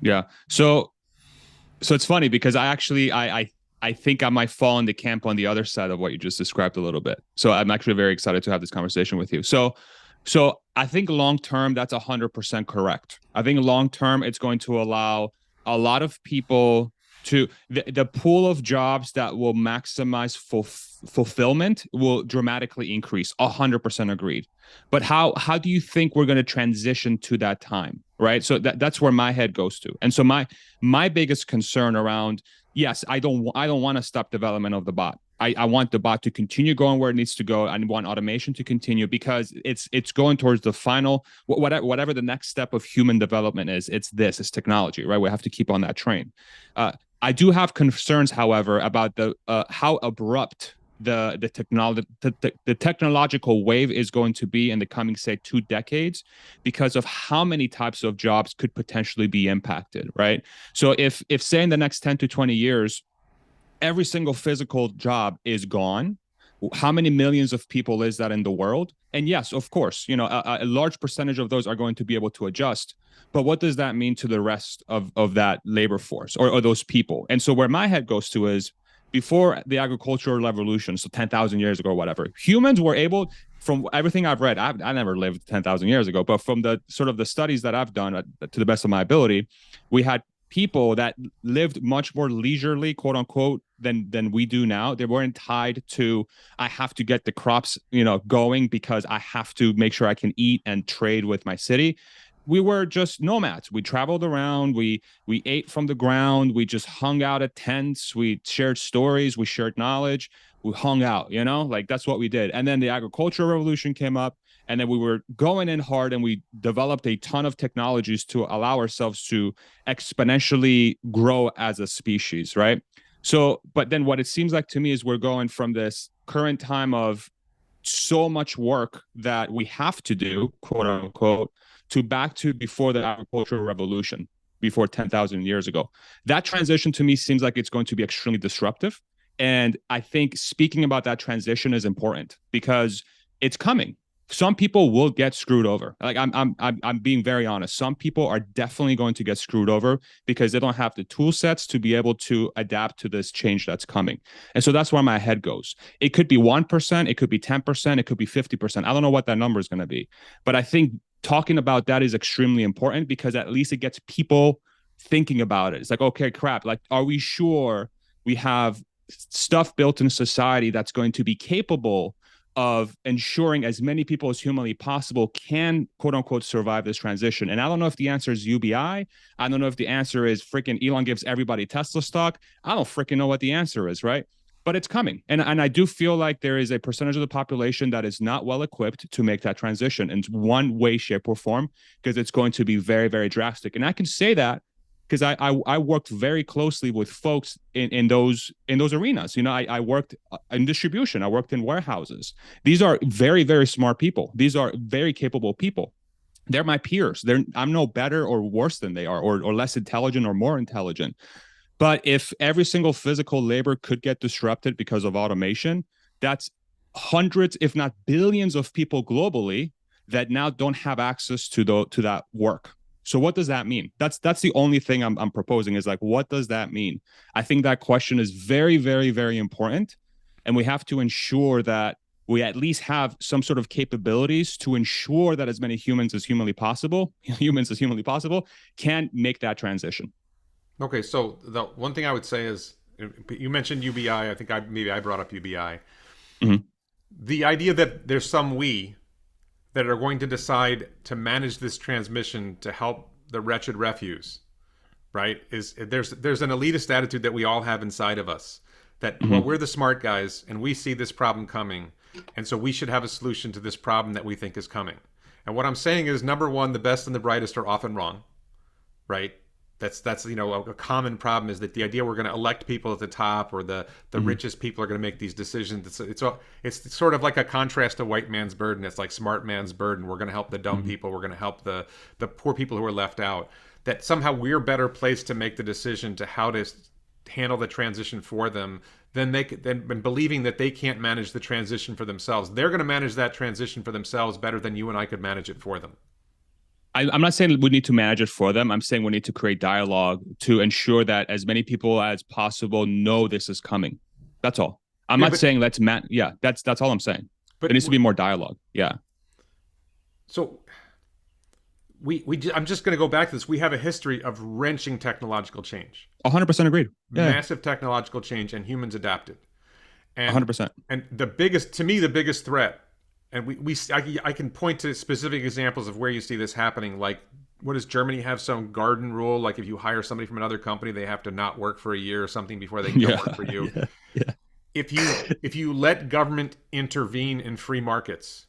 Yeah. So it's funny because I think I might fall in the camp on the other side of what you just described a little bit. So I'm actually very excited to have this conversation with you. So I think long term, that's 100% correct. I think long term, it's going to allow a lot of people to the pool of jobs that will maximize fulfillment will dramatically increase. 100% agreed. But how do you think we're going to transition to that time? Right. So that's where my head goes to. And so my biggest concern around, yes, I don't want to stop development of the bot. I want the bot to continue going where it needs to go. I want automation to continue because it's going towards the final, whatever the next step of human development is. It's technology, right? We have to keep on that train. I do have concerns, however, about the how abrupt the technological wave is going to be in the coming, say, 2 decades, because of how many types of jobs could potentially be impacted, right? So if say in the next 10 to 20 years, every single physical job is gone, how many millions of people is that in the world? And yes, of course, a large percentage of those are going to be able to adjust. But what does that mean to the rest of that labor force or those people? And so where my head goes to is, before the agricultural revolution, so 10,000 years ago or whatever, humans were able, from everything I've read, I never lived 10,000 years ago, but from the sort of the studies that I've done to the best of my ability, we had people that lived much more leisurely, quote unquote, than we do now. They weren't tied to, I have to get the crops, going because I have to make sure I can eat and trade with my city. We were just nomads. We traveled around. We ate from the ground. We just hung out at tents. We shared stories. We shared knowledge. We hung out, like that's what we did. And then the agricultural revolution came up, and then we were going in hard, and we developed a ton of technologies to allow ourselves to exponentially grow as a species, right? So, but then what it seems like to me is we're going from this current time of so much work that we have to do, quote unquote, to back to before the agricultural revolution, before 10,000 years ago. That transition to me seems like it's going to be extremely disruptive. And I think speaking about that transition is important because it's coming. Some people will get screwed over. Like I'm being very honest. Some people are definitely going to get screwed over because they don't have the tool sets to be able to adapt to this change that's coming. And so that's where my head goes. It could be 1%, it could be 10%, it could be 50%. I don't know what that number is going to be. But I think talking about that is extremely important because at least it gets people thinking about it. It's like, okay, crap. Like, are we sure we have stuff built in society that's going to be capable of ensuring as many people as humanly possible can, quote unquote, survive this transition? And I don't know if the answer is UBI. I don't know if the answer is freaking Elon gives everybody Tesla stock. I don't freaking know what the answer is, right? But it's coming. And I do feel like there is a percentage of the population that is not well equipped to make that transition in one way, shape, or form, because it's going to be very, very drastic. And I can say that because I worked very closely with folks in those arenas. I worked in distribution. I worked in warehouses. These are very, very smart people. These are very capable people. They're my peers. I'm no better or worse than they are, or less intelligent or more intelligent. But if every single physical labor could get disrupted because of automation, that's hundreds, if not billions of people globally that now don't have access to that work. So what does that mean? That's the only thing I'm proposing is like, what does that mean? I think that question is very, very, very important. And we have to ensure that we at least have some sort of capabilities to ensure that as many humans as humanly possible, can make that transition. Okay, so the one thing I would say is you mentioned UBI. I think maybe I brought up UBI. Mm-hmm. The idea that there's some we that are going to decide to manage this transmission to help the wretched refuse, right? Is there's an elitist attitude that we all have inside of us that, well, Mm-hmm. we're the smart guys and we see this problem coming, and so we should have a solution to this problem that we think is coming. And what I'm saying is, number one, the best and the brightest are often wrong, right? That's a common problem is that the idea we're going to elect people at the top or the Mm-hmm. richest people are going to make these decisions. It's sort of like a contrast to white man's burden. It's like smart man's burden. We're going to help the dumb Mm-hmm. people. We're going to help the poor people who are left out. That somehow we're better placed to make the decision to how to handle the transition for them than believing that they can't manage the transition for themselves. They're going to manage that transition for themselves better than you and I could manage it for them. I'm not saying we need to manage it for them. I'm saying we need to create dialogue to ensure that as many people as possible know this is coming. That's all. I'm Yeah, not saying yeah, that's all I'm saying. but There needs to be more dialogue. Yeah. so I'm just going to go back to this. We have a history of wrenching technological change, 100% agreed. Yeah. massive technological change, and humans adapted. And 100%. and the biggest threat, and I can point to specific examples of where you see this happening. Like, what does Germany have some garden rule? Like, if you hire somebody from another company, they have to not work for a year or something before they can Yeah. work for you. Yeah. Yeah. If you let government intervene in free markets,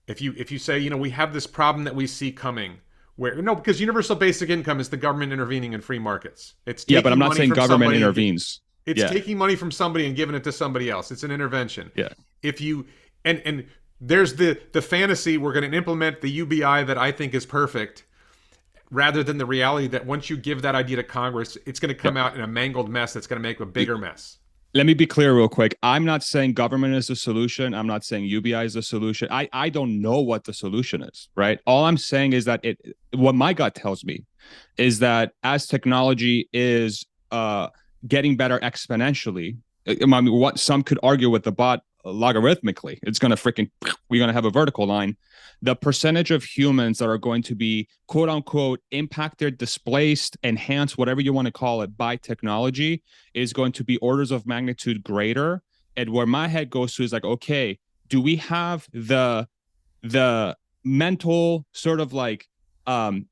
if you say, we have this problem that we see coming, where no, because universal basic income is the government intervening in free markets. It's Yeah, but taking I'm not money saying from government somebody. intervenes. It's Yeah. taking money from somebody and giving it to somebody else. It's an intervention. Yeah. If you and there's the fantasy we're going to implement the UBI that I think is perfect, rather than the reality that once you give that idea to Congress, it's going to come out in a mangled mess that's going to make a bigger mess. Let me be clear real quick. I'm not saying government is the solution. I'm not saying UBI is the solution. I don't know what the solution is, right? All I'm saying is that what my gut tells me is that as technology is getting better exponentially, I mean, what some could argue with the bot logarithmically, it's going to we're going to have a vertical line. The percentage of humans that are going to be quote unquote impacted, displaced, enhanced, whatever you want to call it, by technology is going to be orders of magnitude greater. And where my head goes to is like, okay, do we have the mental sort of like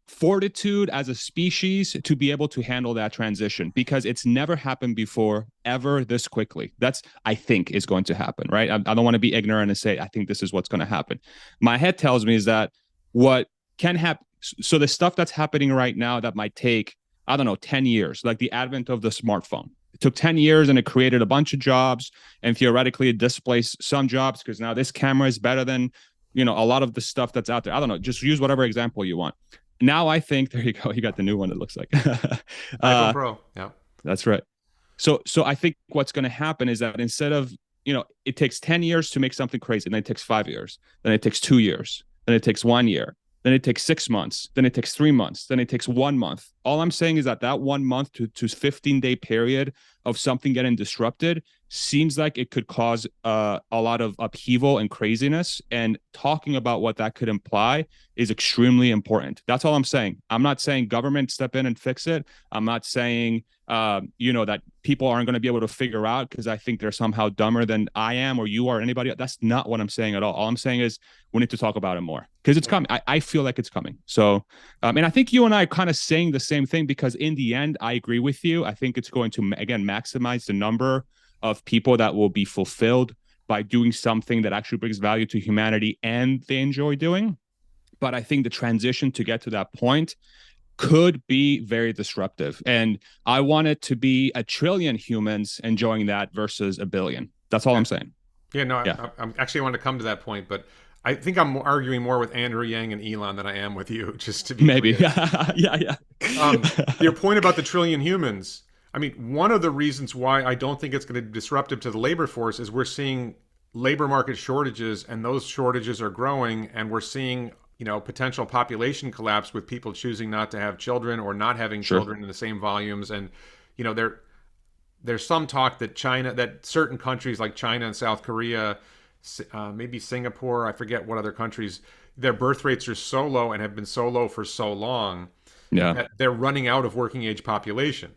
fortitude as a species to be able to handle that transition? Because it's never happened before, ever this quickly. That's, I think, is going to happen, right? I don't want to be ignorant and say, I think this is what's going to happen. My head tells me is that what can happen. So the stuff that's happening right now that might take, I don't know, 10 years, like the advent of the smartphone. It took 10 years and it created a bunch of jobs, and theoretically it displaced some jobs because now this camera is better than a lot of the stuff that's out there. I don't know. Just use whatever example you want. Now I think, there you go. You got the new one, it looks like. iPhone Pro. Yeah. That's right. So I think what's going to happen is that instead of, it takes 10 years to make something crazy, and then it takes 5 years, then it takes 2 years, then it takes 1 year, then it takes 6 months, then it takes 3 months, then it takes 1 month. All I'm saying is that 1 month to 15-day period of something getting disrupted seems like it could cause a lot of upheaval and craziness. And talking about what that could imply is extremely important. That's all I'm saying. I'm not saying government step in and fix it. I'm not saying, that people aren't going to be able to figure out because I think they're somehow dumber than I am or you are or anybody else. That's not what I'm saying at all. All I'm saying is we need to talk about it more because it's coming. I feel like it's coming. So, and I think you and I are kind of saying the same thing because in the end, I agree with you. I think it's going to, again, maximize the number of people that will be fulfilled by doing something that actually brings value to humanity and they enjoy doing. But I think the transition to get to that point could be very disruptive. And I want it to be 1 trillion humans enjoying that versus 1 billion. That's all I'm saying. Yeah, no, I'm actually want to come to that point, but I think I'm arguing more with Andrew Yang and Elon than I am with you, just to be maybe. clear. Yeah. Your point about the 1 trillion humans, I mean, one of the reasons why I don't think it's going to be disruptive to the labor force is we're seeing labor market shortages, and those shortages are growing, and we're seeing potential population collapse with people choosing not to have children or not having children in the same volumes. And there's some talk that certain countries like China and South Korea maybe Singapore, I forget what other countries, their birth rates are so low and have been so low for so long Yeah. that they're running out of working age population,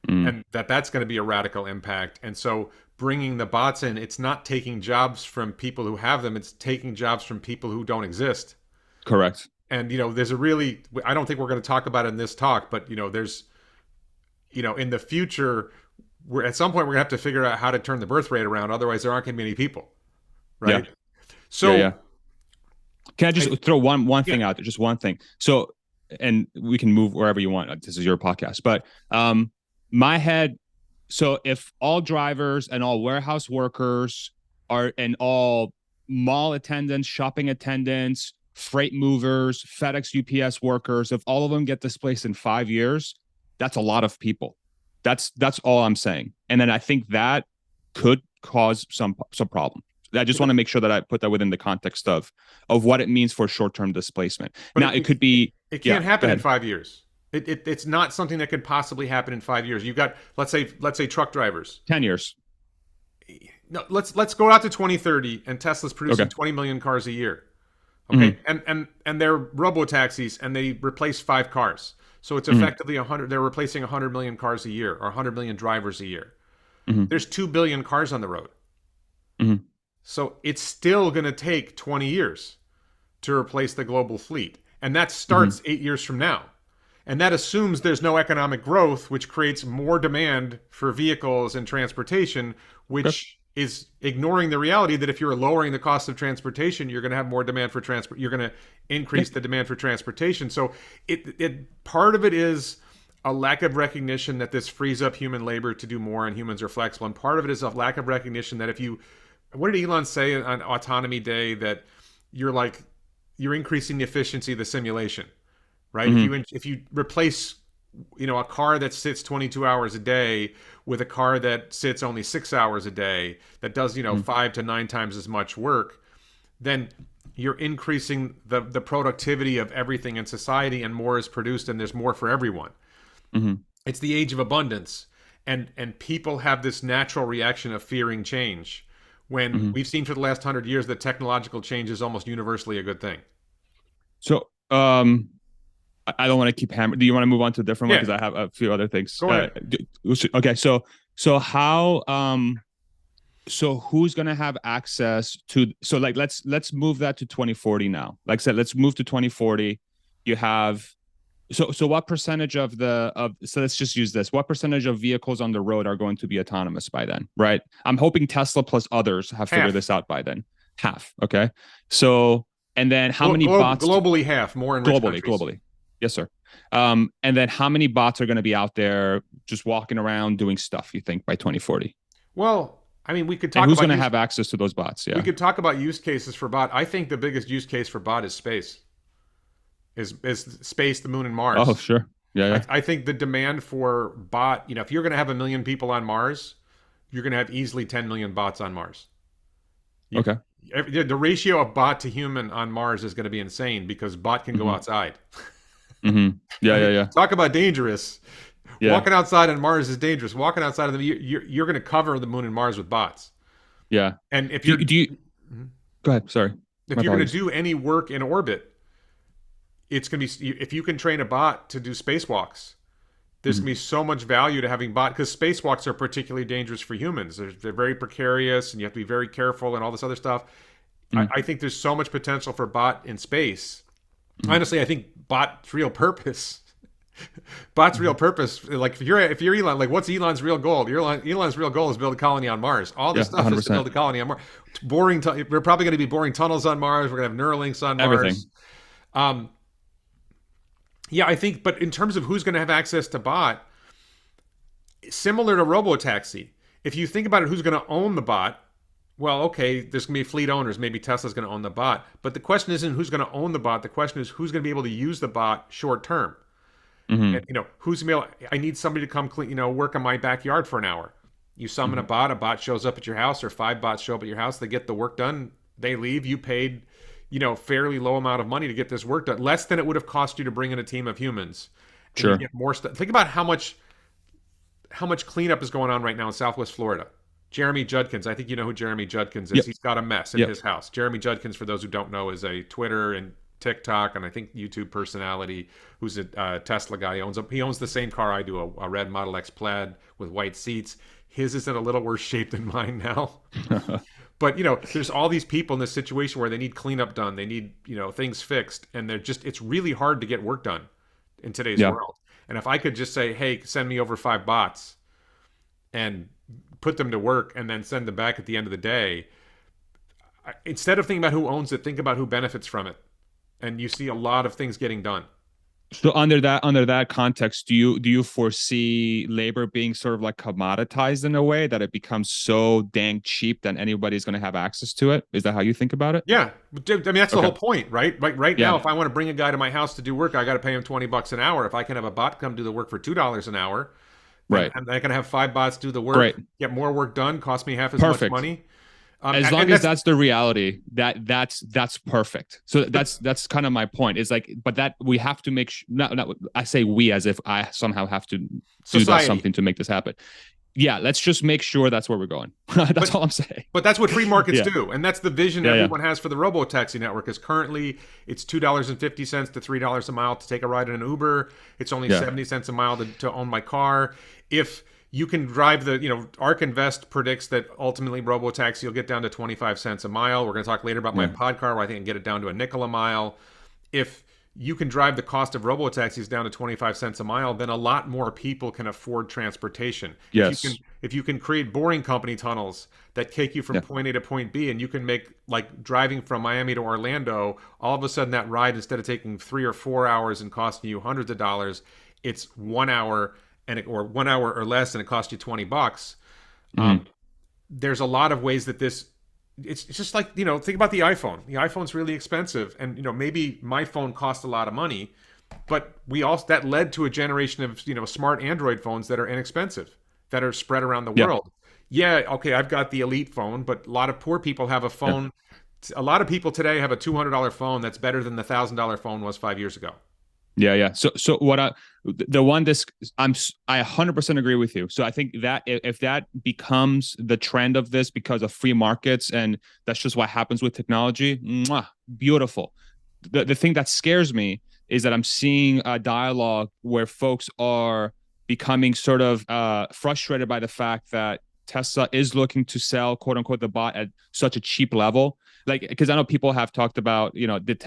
Mm. and that's going to be a radical impact. And so bringing the bots in, it's not taking jobs from people who have them, it's taking jobs from people who don't exist. Correct. And there's a really, I don't think we're going to talk about it in this talk, but there's, in the future, we're at some point we're going to have to figure out how to turn the birth rate around. Otherwise, there aren't going to be any people, Yeah. right? Yeah. So Yeah. Can I just throw one yeah, thing out there? Just one thing. So, and we can move wherever you want. This is your podcast, but my head. So if all drivers and all warehouse workers are and all mall attendants, shopping attendants, freight movers, FedEx, UPS workers, if all of them get displaced in 5 years, that's a lot of people. That's all I'm saying. And then I think that could cause some problem. I just want to make sure that I put that within the context of what it means for short-term displacement. but Now, it could be it yeah. can't Go happen in ahead. 5 years. It's not something that could possibly happen in 5 years. You've got, let's say truck drivers. 10 years. No, let's go out to 2030, and Tesla's producing Okay. 20 million cars a year. Okay, Mm-hmm. and they're robotaxis, and they replace 5 cars. So it's Mm-hmm. effectively 100. They're replacing 100 million cars a year, or 100 million drivers a year. Mm-hmm. There's 2 billion cars on the road. Mm-hmm. So it's still going to take 20 years to replace the global fleet, and that Mm-hmm. starts 8 years from now. And that assumes there's no economic growth, which creates more demand for vehicles and transportation, Okay. which is ignoring the reality that if you're lowering the cost of transportation, you're going to have more demand for transport. You're going to increase Yep. the demand for transportation. So it part of it is a lack of recognition that this frees up human labor to do more, and humans are flexible. And part of it is a lack of recognition that what did Elon say on Autonomy Day, that you're increasing the efficiency of the simulation, right? Mm-hmm. If you replace a car that sits 22 hours a day with a car that sits only 6 hours a day, that does 5 to 9 times as much work, then you're increasing the productivity of everything in society, and more is produced, and there's more for everyone. Mm-hmm. It's the age of abundance, and people have this natural reaction of fearing change, when Mm-hmm. we've seen for the last 100 years that technological change is almost universally a good thing. So, I don't want to keep hammering. Do you want to move on to a different one? Yeah, Because I have a few other things. go ahead. Okay. So how, so who's going to have access to, so like, let's move that to 2040 now. Like I said, let's move to 2040. You have, so what percentage so let's just use this. What percentage of vehicles on the road are going to be autonomous by then, right? I'm hoping Tesla plus others have figured Half. this out by then. Half. Okay. So, and then how many bots globally, half, more in rich countries. globally? Yes, sir. And then how many bots are going to be out there just walking around doing stuff, you think, by 2040? Well, I mean, we could talk And who's about going to have access to those bots? we Yeah. could talk about use cases for bot. I think the biggest use case for bot is space. Is space, the moon, and Mars. Oh, sure. Yeah, yeah. I think the demand for bot, if you're going to have 1 million people on Mars, you're going to have easily 10 million bots on Mars. Okay. The ratio of bot to human on Mars is going to be insane, because bot can go Mm-hmm. outside. Mm-hmm. Yeah, yeah, yeah. Talk about dangerous. Yeah. Walking outside on Mars is dangerous. Walking outside of you're going to cover the moon and Mars with bots. Yeah. And if Do you're you, do you go ahead? Sorry. if My you're going to apologies. do any work in orbit, it's going to be, if you can train a bot to do spacewalks, there's Mhm. going to be so much value to having bot, because spacewalks are particularly dangerous for humans. They're very precarious, and you have to be very careful and all this other stuff. Mhm. I think there's so much potential for bot in space. Mhm. Honestly, I think bot's real purpose. Bot's real purpose. Like if you're Elon, like what's Elon's real goal? Elon's real goal is build a colony on Mars. All this Yeah, stuff is to 100%. build a colony on Mars. We're probably going to be boring tunnels on Mars. We're going to have Neuralinks on Everything. Mars. Yeah, I think, but in terms of who's going to have access to bot, similar to Robotaxi, if you think about it, who's going to own the bot? Well, okay, there's going to be fleet owners. Maybe Tesla's going to own the bot. But the question isn't who's going to own the bot. The question is who's going to be able to use the bot short term. Mm-hmm. And, who's going to be able, I need somebody to come clean, work on my backyard for an hour. You summon a bot shows up at your house, or 5 bots show up at your house. They get the work done. They leave. You paid, fairly low amount of money to get this work done. Less than it would have cost you to bring in a team of humans. And Sure. you get more stuff. Think about how much cleanup is going on right now in Southwest Florida. Jeremy Judkins. I think you know who Jeremy Judkins is. Yep. He's got a mess in Yep. his house. Jeremy Judkins, for those who don't know, is a Twitter and TikTok and I think YouTube personality who's a Tesla guy. He owns the same car I do, a red Model X Plaid with white seats. His is in a little worse shape than mine now. But there's all these people in this situation where they need cleanup done, they need things fixed, and it's really hard to get work done in today's Yeah. world. And if I could just say, hey, send me over 5 bots and put them to work and then send them back at the end of the day, instead of thinking about who owns it, think about who benefits from it. And you see a lot of things getting done. So under that context, do you foresee labor being sort of like commoditized in a way that it becomes so dang cheap that anybody's going to have access to it? Is that how you think about it? Yeah, I mean that's the whole point, right? Right Yeah. now, if I want to bring a guy to my house to do work, I got to pay him $20 an hour. If I can have a bot come do the work for $2 an hour, Right. and I can have 5 bots do the work, Great. get more work done, cost me half as Perfect. much money. As long as that's the reality, that's perfect. So that's kind of my point. Is like, but that we have to make not I say we as if I somehow have to do something to make this happen. Yeah, let's just make sure that's where we're going. That's all I'm saying. But that's what free markets do, and that's the vision Yeah, everyone has for the Robotaxi network. Is currently it's $2.50 to $3 a mile to take a ride in an Uber. It's only 70 cents a mile to own my car. If you can drive ARK Invest predicts that ultimately Robotaxi will get down to 25 cents a mile. We're going to talk later about my pod car where I think I can get it down to a nickel a mile. If you can drive the cost of Robotaxis down to 25 cents a mile, then a lot more people can afford transportation. Yes. If you can create boring company tunnels that take you from point A to point B, and you can make like driving from Miami to Orlando, all of a sudden that ride, instead of taking 3 or 4 hours and costing you hundreds of dollars, it's 1 hour or 1 hour or less, and it costs you $20. There's a lot of ways that it's just like, think about the iPhone. The iPhone's really expensive, and maybe my phone cost a lot of money, but that led to a generation of smart Android phones that are inexpensive, that are spread around the world. Yeah, okay, I've got the elite phone, but a lot of poor people have a phone. A lot of people today have a $200 phone that's better than the $1,000 phone was 5 years ago. Yeah. So I 100% agree with you. So I think that if that becomes the trend of this because of free markets, and that's just what happens with technology, beautiful. The thing that scares me is that I'm seeing a dialogue where folks are becoming sort of frustrated by the fact that Tesla is looking to sell, quote unquote, the bot at such a cheap level. Like, because I know people have talked about, did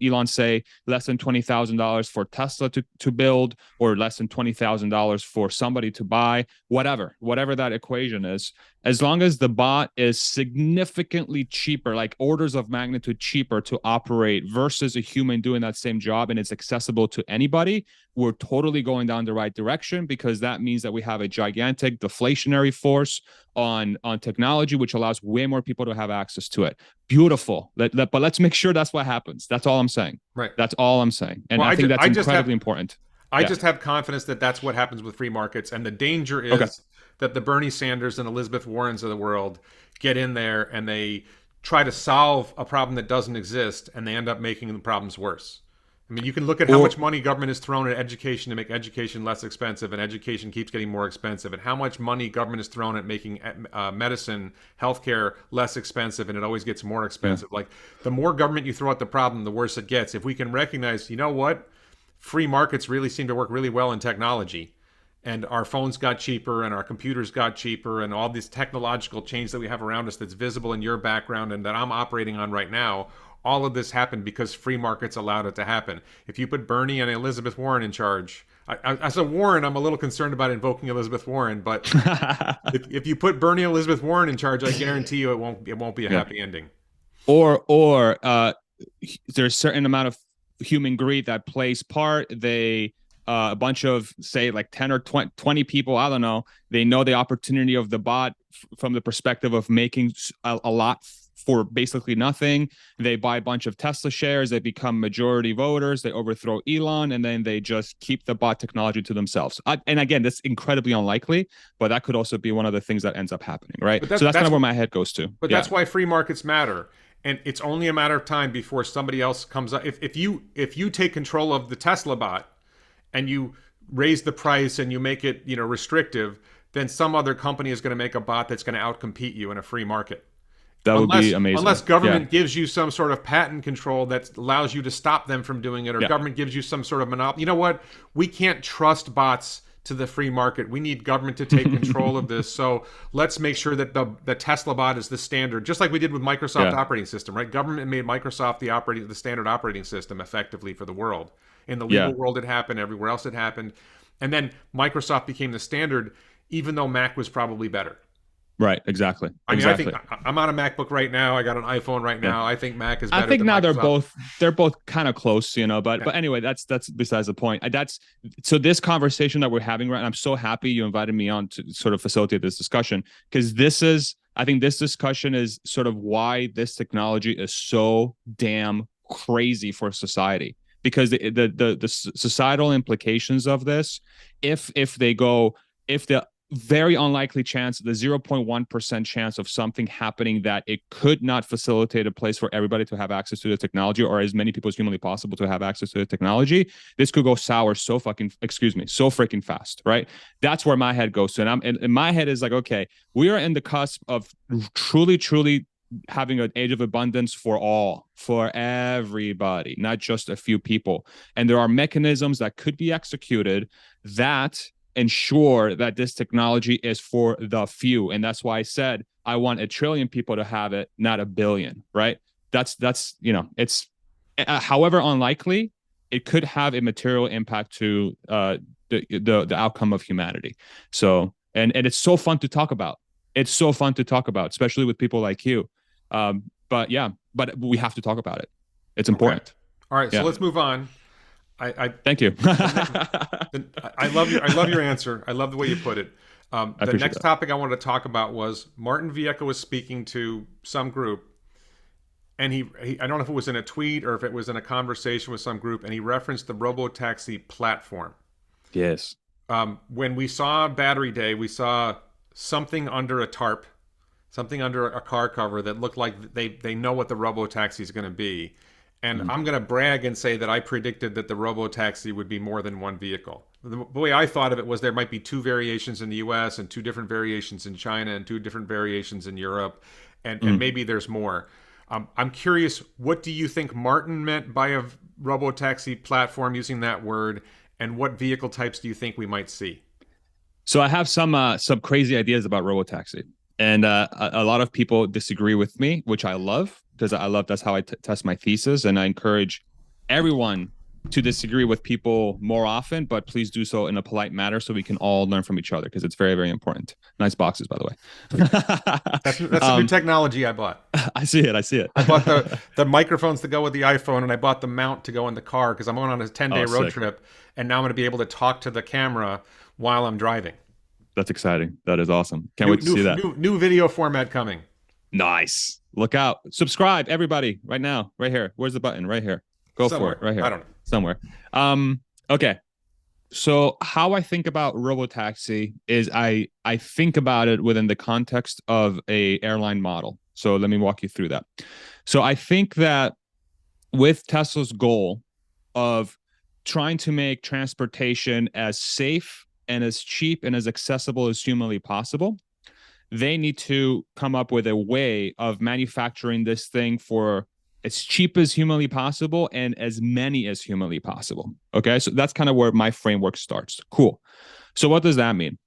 Elon say less than $20,000 for Tesla to build, or less than $20,000 for somebody to buy, whatever that equation is. As long as the bot is significantly cheaper, like orders of magnitude cheaper to operate versus a human doing that same job, and it's accessible to anybody, we're totally going down the right direction, because that means that we have a gigantic deflationary force on technology, which allows way more people to have access to it. Beautiful. But let's make sure that's what happens. That's all I'm saying. Right. That's all I'm saying. And I think that's incredibly important. I just have confidence that that's what happens with free markets. And the danger is that the Bernie Sanders and Elizabeth Warrens of the world get in there and they try to solve a problem that doesn't exist, and they end up making the problems worse. I mean, you can look at how much money government has thrown at education to make education less expensive, and education keeps getting more expensive, and how much money government has thrown at making medicine, healthcare less expensive, and it always gets more expensive. Like, the more government you throw at the problem, the worse it gets. If we can recognize, free markets really seem to work really well in technology, and our phones got cheaper and our computers got cheaper, and all this technological change that we have around us that's visible in your background and that I'm operating on right now, all of this happened because free markets allowed it to happen. If you put Bernie and Elizabeth Warren in charge, as a Warren, I'm a little concerned about invoking Elizabeth Warren, but if you put Bernie and Elizabeth Warren in charge, I guarantee you it won't be a happy ending. Or there's a certain amount of human greed that plays part. They a bunch of, say, like 10 or 20 people, I don't know, they know the opportunity of the bot from the perspective of making a lot for basically nothing. They buy a bunch of Tesla shares, they become majority voters, they overthrow Elon, and then they just keep the bot technology to themselves. And again, that's incredibly unlikely, but that could also be one of the things that ends up happening, right? So that's kind of where my head goes to. But that's why free markets matter. And it's only a matter of time before somebody else comes up. If you take control of the Tesla bot and you raise the price and you make it restrictive, then some other company is going to make a bot that's going to outcompete you in a free market. That would be Unless amazing. government Yeah. gives you some sort of patent control that allows you to stop them from doing it, or Yeah. government gives you some sort of monopoly. You know what? We can't trust bots to the free market. We need government to take control of this. So let's make sure that the Tesla bot is the standard, just like we did with Microsoft Yeah. operating system, right? Government made Microsoft the standard operating system effectively for the world. In the Yeah. legal world, it happened. Everywhere else, it happened. And then Microsoft became the standard, even though Mac was probably better. Right. Exactly. I mean, I think Exactly. I'm on a MacBook right now. I got an iPhone right Yeah. now. I think Mac is I better think than now Microsoft. they're both kind of close, you know. But Yeah. but anyway, that's besides the point. That's so this conversation that we're having right now. I'm so happy you invited me on to sort of facilitate this discussion, because I think this discussion is sort of why this technology is so damn crazy for society. Because the societal implications of this, if they go, if the very unlikely chance, the 0.1% chance of something happening, that it could not facilitate a place for everybody to have access to the technology, or as many people as humanly possible to have access to the technology, this could go sour so freaking fast, right? That's where my head goes to. And my head is like, okay, we are in the cusp of truly having an age of abundance for everybody, not just a few people. And there are mechanisms that could be executed that ensure that this technology is for the few. And that's why I said I want 1 trillion people to have it, not 1 billion, right? That's it's however unlikely, it could have a material impact to the outcome of humanity. So and it's so fun to talk about. It's so fun to talk about, especially with people like you. But we have to talk about it. It's important. Okay. All right, so let's move on. Thank you. I love your answer. I love the way you put it. The next that. topic I wanted to talk about was Martin Viecha was speaking to some group, and he I don't know if it was in a tweet or if it was in a conversation with some group, and he referenced the Robotaxi platform. Yes. When we saw Battery Day, we saw something under a tarp, something under a car cover that looked like they know what the Robotaxi is going to be. And I'm going to brag and say that I predicted that the Robotaxi would be more than one vehicle. The way I thought of it was there might be 2 variations in the US and 2 different variations in China and 2 different variations in Europe. And maybe there's more. I'm curious, what do you think Martin meant by a Robotaxi platform, using that word? And what vehicle types do you think we might see? So I have some crazy ideas about Robotaxi. And a lot of people disagree with me, which I love, because that's how I test my thesis. And I encourage everyone to disagree with people more often, but please do so in a polite manner so we can all learn from each other, because it's very, very important. Nice boxes, by the way. That's the new technology I bought. I see it. I bought the microphones to go with the iPhone, and I bought the mount to go in the car because I'm going on a 10-day road trip, and now I'm going to be able to talk to the camera while I'm driving. That's exciting. That is awesome. Can't wait to see that. New video format coming. Nice. Look out. Subscribe, everybody, right now, right here. Where's the button? Right here. Go Somewhere. for it. Right here. I don't know. Somewhere. Okay. So how I think about Robotaxi is I think about it within the context of a airline model. So let me walk you through that. So I think that with Tesla's goal of trying to make transportation as safe and as cheap and as accessible as humanly possible, they need to come up with a way of manufacturing this thing for as cheap as humanly possible and as many as humanly possible. Okay, so that's kind of where my framework starts. Cool. So what does that mean?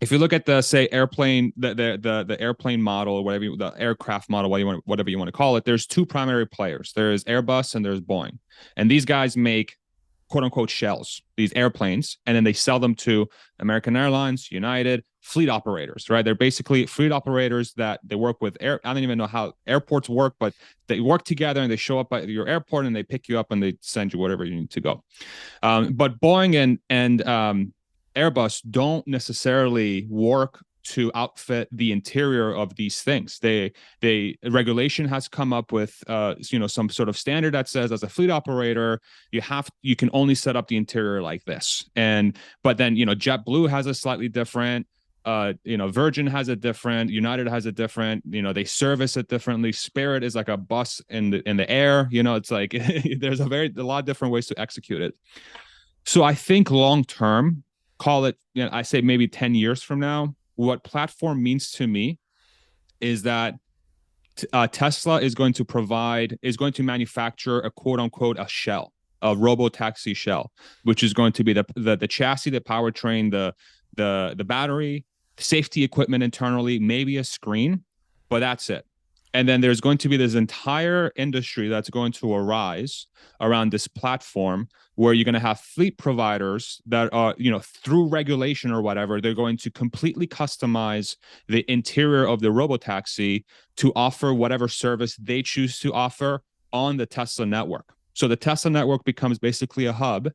If you look at the, say, airplane, the airplane model, or whatever, the aircraft model, whatever you want to call it, there's 2 primary players. There's Airbus and there's Boeing, and these guys make quote unquote shells, these airplanes, and then they sell them to American Airlines, United, fleet operators, right? They're basically fleet operators that they work with. I don't even know how airports work, but they work together and they show up at your airport and they pick you up and they send you whatever you need to go. But Boeing and Airbus don't necessarily work to outfit the interior of these things. Regulation has come up with some sort of standard that says, as a fleet operator, you can only set up the interior like this. But then JetBlue has a slightly different, Virgin has a different, United has a different, they service it differently. Spirit is like a bus in the air. It's like there's a lot of different ways to execute it. So I think long term, call it, I say maybe 10 years from now, what platform means to me is that Tesla is going to manufacture a quote unquote a shell, a robotaxi shell, which is going to be the chassis, the powertrain, the battery, safety equipment internally, maybe a screen, but that's it. And then there's going to be this entire industry that's going to arise around this platform where you're going to have fleet providers that are, through regulation or whatever, they're going to completely customize the interior of the robotaxi to offer whatever service they choose to offer on the Tesla network. So the Tesla network becomes basically a hub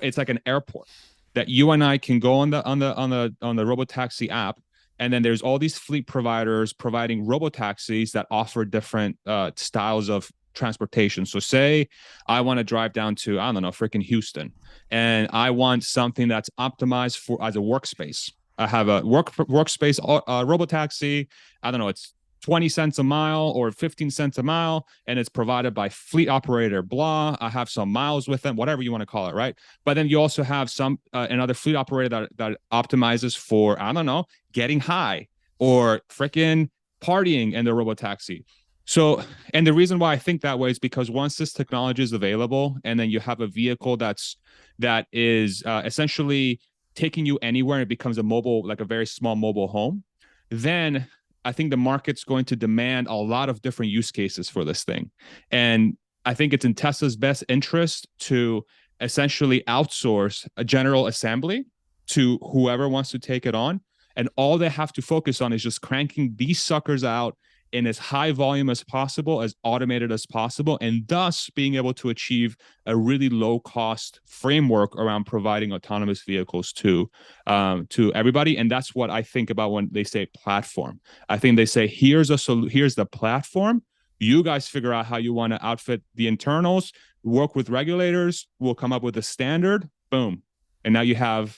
it's like an airport that you and I can go on the Robotaxi app, and then there's all these fleet providers providing robotaxis that offer different styles of transportation. So say I want to drive down to, I don't know, freaking Houston, and I want something that's optimized for as a workspace. I have a workspace robotaxi. I don't know, it's 20 cents a mile or 15 cents a mile, and it's provided by fleet operator blah. I have some miles with them, whatever you want to call it, right? But then you also have some another fleet operator that optimizes for, I don't know, getting high or freaking partying in the robotaxi. So, and the reason why I think that way is because once this technology is available, and then you have a vehicle that is essentially taking you anywhere, and it becomes a mobile, like a very small mobile home, then I think the market's going to demand a lot of different use cases for this thing. And I think it's in Tesla's best interest to essentially outsource a general assembly to whoever wants to take it on. And all they have to focus on is just cranking these suckers out in as high volume as possible, as automated as possible, and thus being able to achieve a really low cost framework around providing autonomous vehicles to everybody. And that's what I think about when they say platform. I think they say, here's the platform. You guys figure out how you want to outfit the internals, work with regulators, we'll come up with a standard, boom. And now you have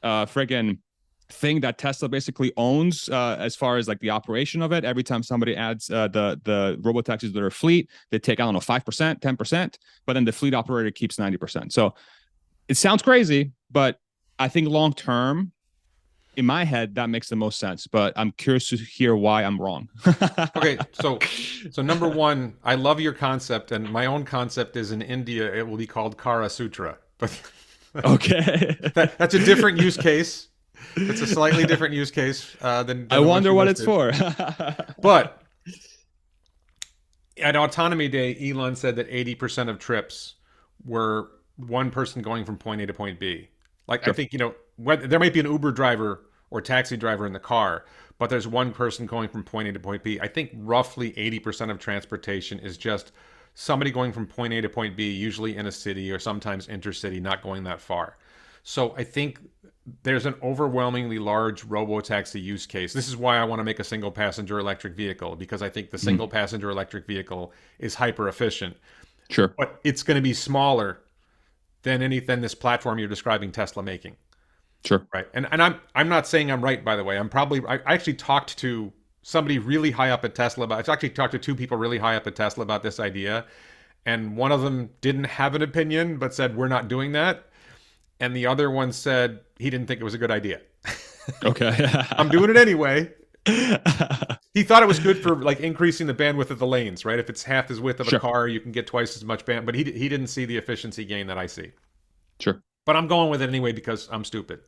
friggin' thing that Tesla basically owns as far as like the operation of it. Every time somebody adds the robotaxis to their fleet, they take, I don't know, 5%, 10%, but then the fleet operator keeps 90%. So it sounds crazy, but I think long term, in my head, that makes the most sense. But I'm curious to hear why I'm wrong. Okay, so number one, I love your concept, and my own concept is in India it will be called Kara Sutra, but okay, that's a different use case. It's a slightly different use case than I wonder what it's for. But at Autonomy Day, Elon said that 80% of trips were one person going from point A to point B. Like, sure. I think, there might be an Uber driver or taxi driver in the car, but there's one person going from point A to point B. I think roughly 80% of transportation is just somebody going from point A to point B, usually in a city or sometimes intercity, not going that far. So I think there's an overwhelmingly large robotaxi use case. This is why I want to make a single passenger electric vehicle, because I think the single passenger electric vehicle is hyper efficient. Sure. But it's going to be smaller than anything this platform you're describing Tesla making. Sure. Right. And I'm not saying I'm right, by the way. I actually talked to somebody really high up at Tesla I've actually talked to two people really high up at Tesla about this idea. And one of them didn't have an opinion, but said, we're not doing that. And the other one said he didn't think it was a good idea. Okay. I'm doing it anyway. He thought it was good for like increasing the bandwidth of the lanes, right? If it's half as width of a car, you can get twice as much bandwidth. But he didn't see the efficiency gain that I see. Sure. But I'm going with it anyway because I'm stupid.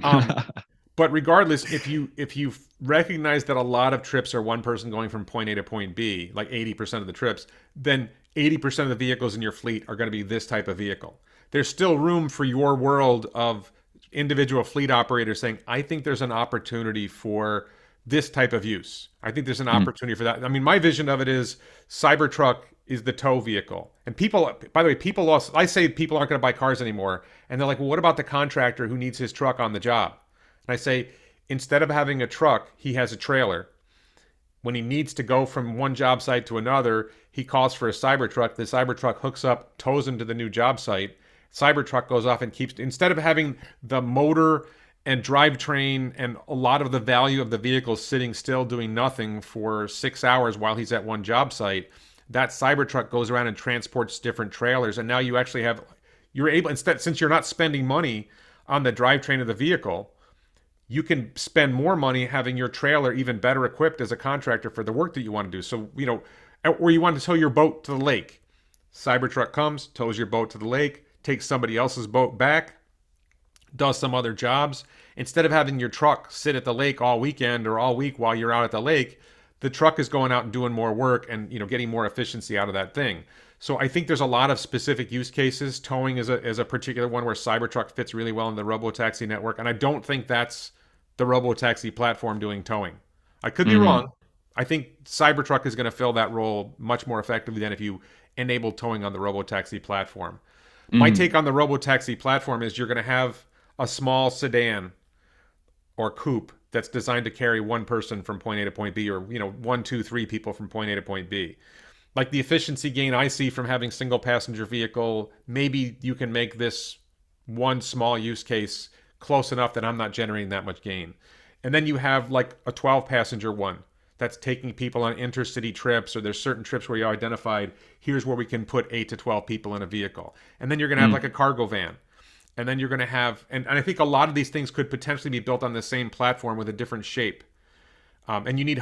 But regardless, if you recognize that a lot of trips are one person going from point A to point B, like 80% of the trips, then 80% of the vehicles in your fleet are going to be this type of vehicle. There's still room for your world of individual fleet operators saying, I think there's an opportunity for this type of use. I think there's an opportunity for that. I mean, my vision of it is Cybertruck is the tow vehicle. And people, by the way, I say people aren't going to buy cars anymore. And they're like, well, what about the contractor who needs his truck on the job? And I say, instead of having a truck, he has a trailer. When he needs to go from one job site to another, he calls for a Cybertruck. The Cybertruck hooks up, tows him to the new job site. Cybertruck goes off and keeps, instead of having the motor and drivetrain and a lot of the value of the vehicle sitting still doing nothing for 6 hours while he's at one job site, that Cybertruck goes around and transports different trailers. And now you actually have, you're able, instead, since you're not spending money on the drivetrain of the vehicle, you can spend more money having your trailer even better equipped as a contractor for the work that you want to do. So, or you want to tow your boat to the lake. Cybertruck comes, tows your boat to the lake, takes somebody else's boat back, does some other jobs. Instead of having your truck sit at the lake all weekend or all week while you're out at the lake, the truck is going out and doing more work and getting more efficiency out of that thing. So I think there's a lot of specific use cases. Towing is a particular one where Cybertruck fits really well in the Robotaxi network, and I don't think that's the Robotaxi platform doing towing. I could be wrong. I think Cybertruck is going to fill that role much more effectively than if you enable towing on the Robotaxi platform. My take on the Robotaxi platform is you're going to have a small sedan or coupe that's designed to carry one person from point A to point B, or one, two, three people from point A to point B. Like the efficiency gain I see from having single passenger vehicle, maybe you can make this one small use case close enough that I'm not generating that much gain. And then you have like a 12 passenger one that's taking people on intercity trips, or there's certain trips where you identified here's where we can put 8 to 12 people in a vehicle. And then you're going to have like a cargo van. And then you're going to have, and I think a lot of these things could potentially be built on the same platform with a different shape. And you need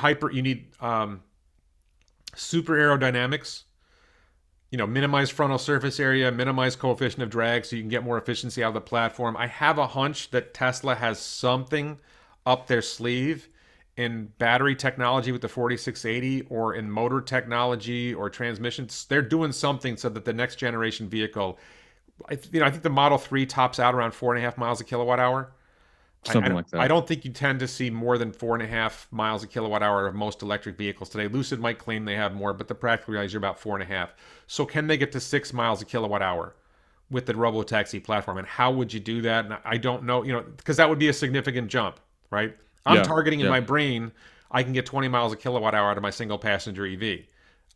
super aerodynamics, minimize frontal surface area, minimize coefficient of drag so you can get more efficiency out of the platform. I have a hunch that Tesla has something up their sleeve in battery technology with the 4680, or in motor technology or transmissions. They're doing something so that the next generation vehicle, I think the Model 3 tops out around 4.5 miles a kilowatt hour. Something like that. I don't think you tend to see more than 4.5 miles a kilowatt hour of most electric vehicles today. Lucid might claim they have more, but the practical reality is you're about 4.5. So can they get to 6 miles a kilowatt hour with the Robotaxi platform? And how would you do that? And I don't know, because that would be a significant jump, right? I'm targeting in my brain, I can get 20 miles a kilowatt hour out of my single passenger EV.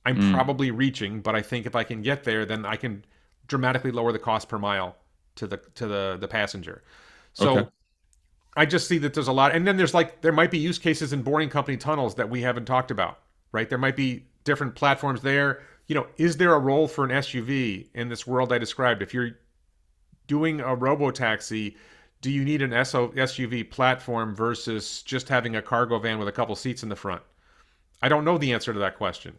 I'm probably reaching, but I think if I can get there, then I can dramatically lower the cost per mile to the passenger. So Okay. I just see that there's a lot, and then there might be use cases in boring company tunnels that we haven't talked about, right? There might be different platforms there. Is there a role for an SUV in this world I described? If you're doing a robotaxi, do you need an SUV platform versus just having a cargo van with a couple seats in the front? I don't know the answer to that question.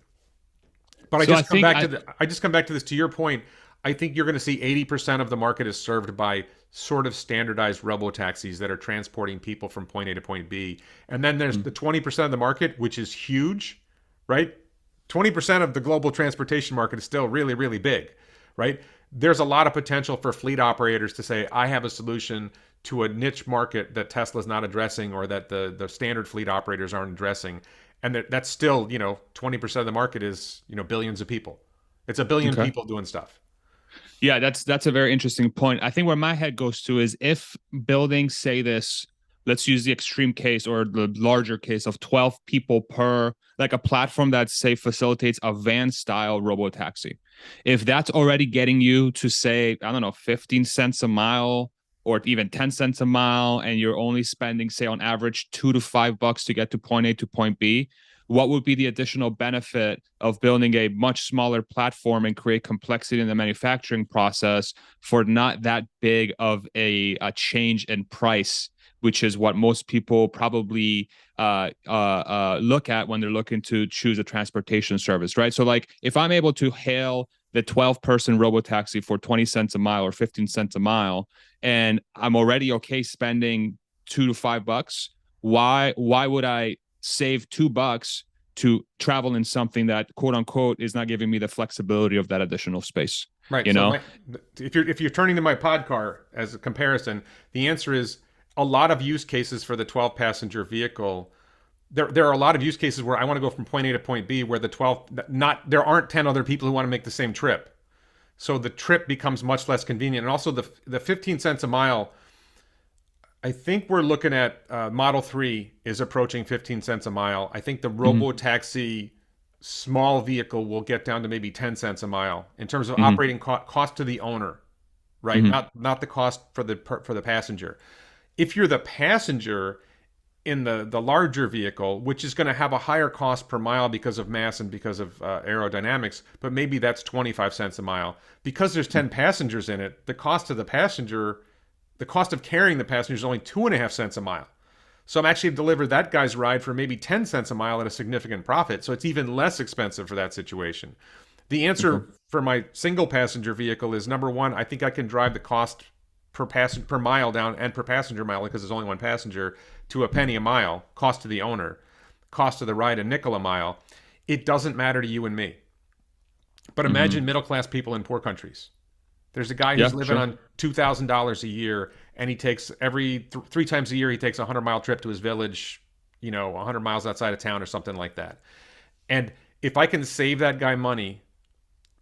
But I just come back to this, to your point. I think you're going to see 80% of the market is served by sort of standardized robotaxis that are transporting people from point A to point B. And then there's the 20% of the market, which is huge, right? 20% of the global transportation market is still really, really big, right? There's a lot of potential for fleet operators to say, I have a solution to a niche market that Tesla's not addressing, or that the standard fleet operators aren't addressing. And that's still, 20% of the market is, billions of people. It's a billion people doing stuff. Yeah, that's a very interesting point. I think where my head goes to is, if buildings say this, let's use the extreme case or the larger case of 12 people per, like a platform that, say, facilitates a van style robotaxi. If that's already getting you to, say, I don't know, 15 cents a mile or even 10 cents a mile, and you're only spending, say, on average $2 to $5 to get to point A to point B, what would be the additional benefit of building a much smaller platform and create complexity in the manufacturing process for not that big of a change in price, which is what most people probably look at when they're looking to choose a transportation service, right? So like, if I'm able to hail the 12-person robotaxi for 20 cents a mile or 15 cents a mile, and I'm already okay spending $2 to $5, why would I save $2 to travel in something that, quote unquote, is not giving me the flexibility of that additional space? Right. If you're turning to my pod car as a comparison, the answer is a lot of use cases for the 12 passenger vehicle. There are a lot of use cases where I want to go from point A to point B, where there aren't 10 other people who want to make the same trip. So the trip becomes much less convenient. And also the 15 cents a mile, I think we're looking at Model 3 is approaching 15 cents a mile. I think the Robotaxi small vehicle will get down to maybe 10 cents a mile in terms of operating cost to the owner, right? Not the cost for the passenger. If you're the passenger in the larger vehicle, which is going to have a higher cost per mile because of mass and because of aerodynamics, but maybe that's 25 cents a mile. Because there's 10 passengers in it, the cost to the passenger the cost of carrying the passenger is only 2.5 cents a mile. So I'm actually delivered that guy's ride for maybe 10 cents a mile at a significant profit. So it's even less expensive for that situation. The answer for my single passenger vehicle is, number one, I think I can drive the cost per mile down, and per passenger mile, because there's only one passenger, to a penny a mile, cost to the owner, cost of the ride a nickel a mile. It doesn't matter to you and me. But imagine middle class people in poor countries. There's a guy who's living on $2,000 a year, and he takes every 3 times a year, he takes a 100-mile trip to his village, 100 miles outside of town or something like that. And if I can save that guy money,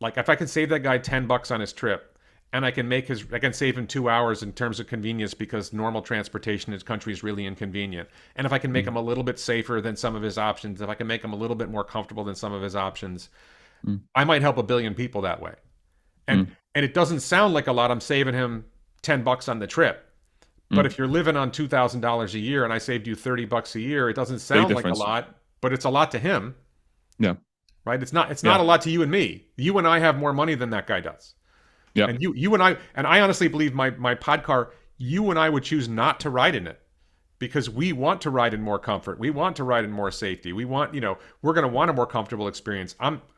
like if I can save that guy $10 on his trip, and I can save him 2 hours in terms of convenience, because normal transportation in his country is really inconvenient. And if I can make him a little bit safer than some of his options, if I can make him a little bit more comfortable than some of his options, I might help a billion people that way. And it doesn't sound like a lot. I'm saving him $10 on the trip. But if you're living on $2,000 a year and I saved you $30 a year, it doesn't sound like a lot, but it's a lot to him. Yeah. Right? It's not a lot to you and me. You and I have more money than that guy does. Yeah. And you and I honestly believe my pod car, you and I would choose not to ride in it, because we want to ride in more comfort. We want to ride in more safety. We want, we're going to want a more comfortable experience.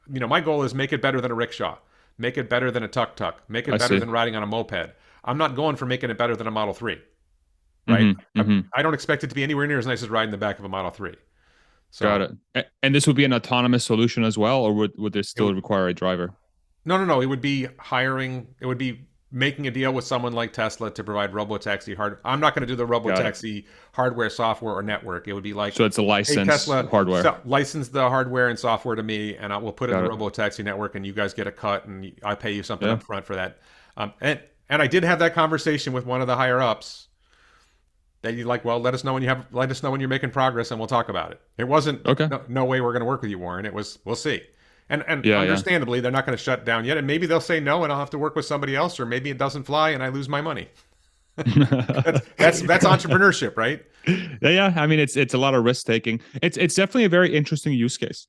My goal is make it better than a rickshaw, make it better than a tuk-tuk, make it better than riding on a moped. I'm not going for making it better than a Model 3, right? I don't expect it to be anywhere near as nice as riding in the back of a Model 3. So, got it. And this would be an autonomous solution as well, or would this still require a driver? No. It would be making a deal with someone like Tesla to provide Robotaxi hardware. I'm not going to do the Robotaxi hardware, software, or network. It would be like, so it's a licensed Tesla, hardware. License the hardware and software to me, and we'll put it in the Robotaxi network, and you guys get a cut, and I pay you something up front for that. And I did have that conversation with one of the higher ups. That you like, well, let us know when you're making progress, and we'll talk about it. It wasn't no way we're going to work with you, Warren. It was, we'll see. And understandably, they're not going to shut down yet. And maybe they'll say no, and I'll have to work with somebody else, or maybe it doesn't fly and I lose my money. that's entrepreneurship, right? Yeah. I mean, it's a lot of risk taking. It's definitely a very interesting use case.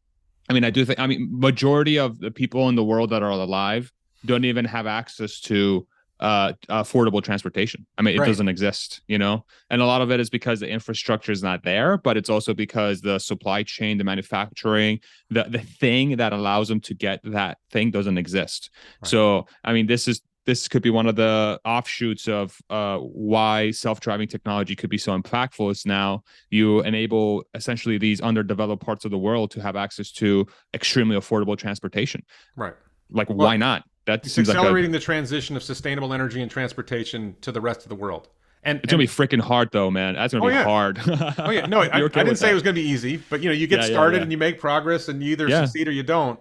I mean, majority of the people in the world that are alive don't even have access to affordable transportation. I mean, it doesn't exist, and a lot of it is because the infrastructure is not there, but it's also because the supply chain, the manufacturing, the thing that allows them to get that thing doesn't exist. Right. So, I mean, this could be one of the offshoots of why self-driving technology could be so impactful. Is now you enable essentially these underdeveloped parts of the world to have access to extremely affordable transportation. Right. Like, why not? It's accelerating the transition of sustainable energy and transportation to the rest of the world. And it's going to be freaking hard, though, man. That's going to be hard. No, I didn't say it was going to be easy, but you get started and you make progress, and you either succeed or you don't.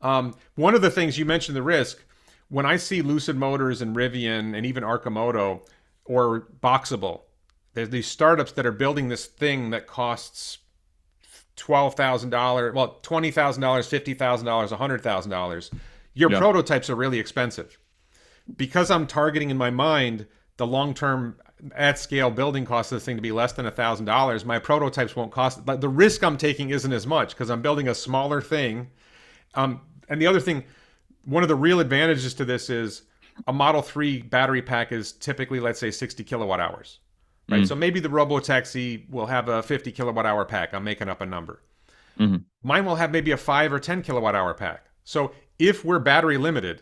One of the things you mentioned, the risk, when I see Lucid Motors and Rivian and even Arcimoto or Boxable, there's these startups that are building this thing that costs $12,000, well, $20,000, $50,000, $100,000. Your prototypes are really expensive. Because I'm targeting in my mind the long-term at-scale building cost of this thing to be less than $1,000, my prototypes won't cost. The risk I'm taking isn't as much because I'm building a smaller thing. And the other thing, one of the real advantages to this is a Model 3 battery pack is typically, let's say, 60 kilowatt hours. Right? So maybe the Robotaxi will have a 50 kilowatt hour pack. I'm making up a number. Mine will have maybe a 5 or 10 kilowatt hour pack. So if we're battery limited,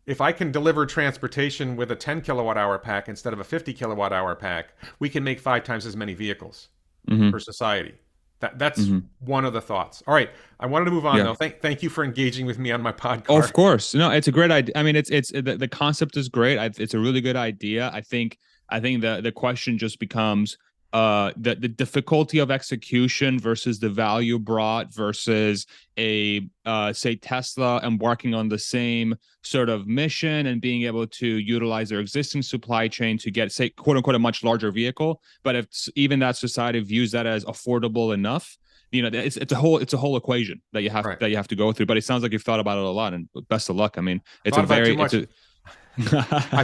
if I can deliver transportation with a 10 kilowatt hour pack instead of a 50 kilowatt hour pack, we can make 5 times as many vehicles for society. That's one of the thoughts. All right, I wanted to move on though. Thank you for engaging with me on my podcast. Of course, no, it's a great idea. I mean, it's the concept is great. It's a really good idea. I think the question just becomes the difficulty of execution versus the value brought versus a say Tesla embarking on the same sort of mission and being able to utilize their existing supply chain to get, say, quote unquote, a much larger vehicle. But if even that society views that as affordable enough, it's a whole equation that you have to go through. But it sounds like you've thought about it a lot, and best of luck. I mean, I've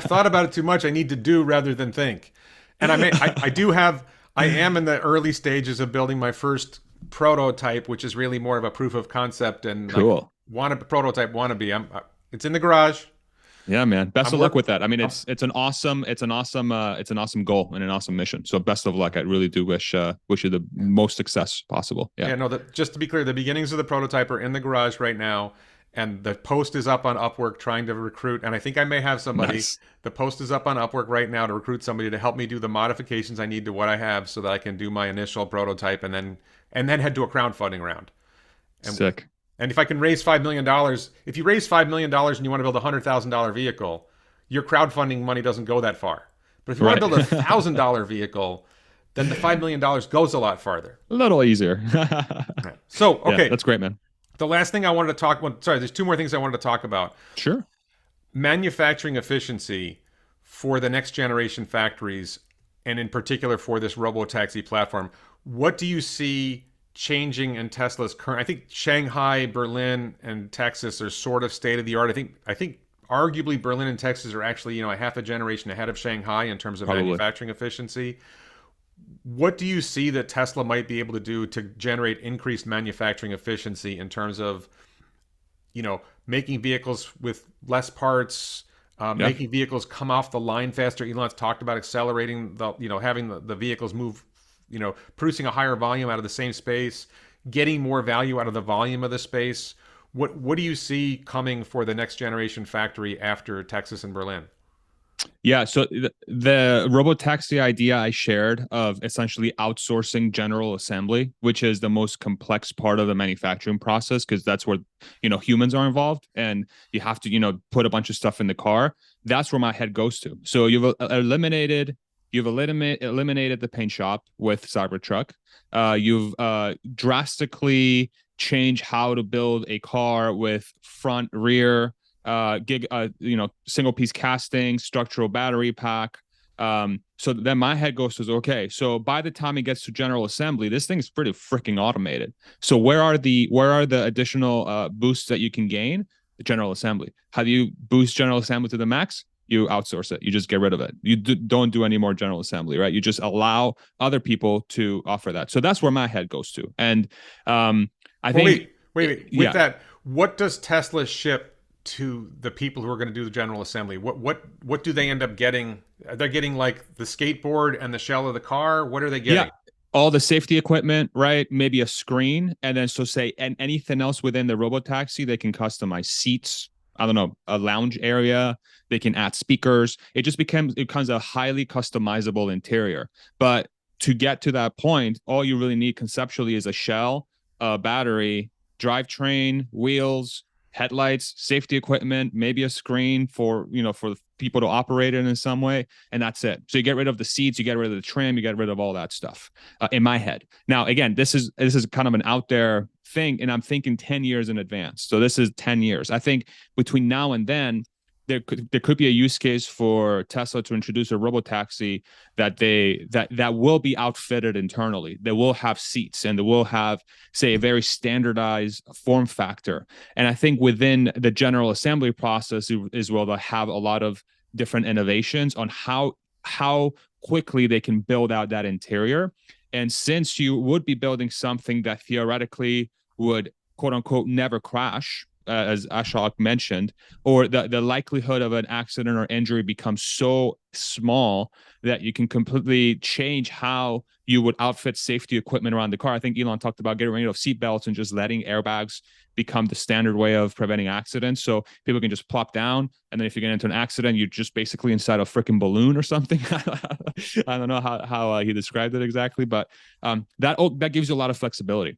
thought about it too much. I need to do rather than think. And I am in the early stages of building my first prototype, which is really more of a proof of concept and cool. Prototype wannabe. It's in the garage. Yeah, man. Best I'm of luck work. with that. I mean, I'm, it's an awesome goal and an awesome mission. So best of luck. I really do wish you the most success possible. Yeah. yeah, no. That just to be clear, the beginnings of the prototype are in the garage right now, and the post is up on Upwork trying to recruit. And I think I may have somebody. Nice. The post is up on Upwork right now to recruit somebody to help me do the modifications I need to what I have, so that I can do my initial prototype and then head to a crowdfunding round. And Sick. and if I can raise $5 million, if you raise $5 million and you want to build a $100,000 vehicle, your crowdfunding money doesn't go that far. But if you want Right. to build $1,000 vehicle, then the $5 million goes a lot farther. A little easier. So, Yeah, okay, that's great, man. the last thing I wanted to talk about, sorry, there's two more things I wanted to talk about. Sure. Manufacturing efficiency for the next generation factories, and in particular for this Robotaxi platform. What do you see changing in Tesla's current? I think Shanghai, Berlin, and Texas are sort of state of the art. I think arguably Berlin and Texas are actually a half a generation ahead of Shanghai in terms of Probably. manufacturing efficiency. What do you see that Tesla might be able to do to generate increased manufacturing efficiency in terms of making vehicles with less parts, Yeah. making vehicles come off the line faster? Elon's talked about accelerating having the vehicles move, producing a higher volume out of the same space, getting more value out of the volume of the space. What do you see coming for the next generation factory after Texas and Berlin? Yeah, so the robotaxi idea I shared of essentially outsourcing general assembly, which is the most complex part of the manufacturing process, because that's where humans are involved, and you have to put a bunch of stuff in the car. That's where my head goes to. So you've eliminated the paint shop with Cybertruck. You've drastically changed how to build a car with front, rear, single piece casting, structural battery pack. So then my head goes to, okay, so by the time it gets to general assembly, this thing's pretty freaking automated. So where are the additional boosts that you can gain? The general assembly. How do you boost general assembly to the max? You outsource it. You just get rid of it. You don't do any more general assembly, right? You just allow other people to offer that. So that's where my head goes to. And I Well, think, wait. With yeah, that, what does Tesla ship to the people who are going to do the general assembly? What do they end up getting? They're getting like the skateboard and the shell of the car. What are they yeah, getting? all the safety equipment, right? Maybe a screen, and then so say, and anything else within the robotaxi, they can customize seats. I don't know, a lounge area. They can add speakers. It becomes a highly customizable interior. But to get to that point, all you really need conceptually is a shell, a battery, drivetrain, wheels, headlights, safety equipment, maybe a screen for people to operate it in some way, and that's it. So you get rid of the seats, you get rid of the trim, you get rid of all that stuff. In my head, now again, this is kind of an out there thing, and I'm thinking 10 years in advance. So this is 10 years. I think between now and then, there could be a use case for Tesla to introduce a robotaxi that will be outfitted internally. They will have seats and they will have, say, a very standardized form factor. And I think within the general assembly process as well, they'll have a lot of different innovations on how quickly they can build out that interior. And since you would be building something that theoretically would quote unquote never crash, as Ashok mentioned, or the likelihood of an accident or injury becomes so small that you can completely change how you would outfit safety equipment around the car. I think Elon talked about getting rid of seatbelts and just letting airbags become the standard way of preventing accidents. So people can just plop down, and then if you get into an accident, you're just basically inside a freaking balloon or something. I don't know how he described it exactly, but that gives you a lot of flexibility.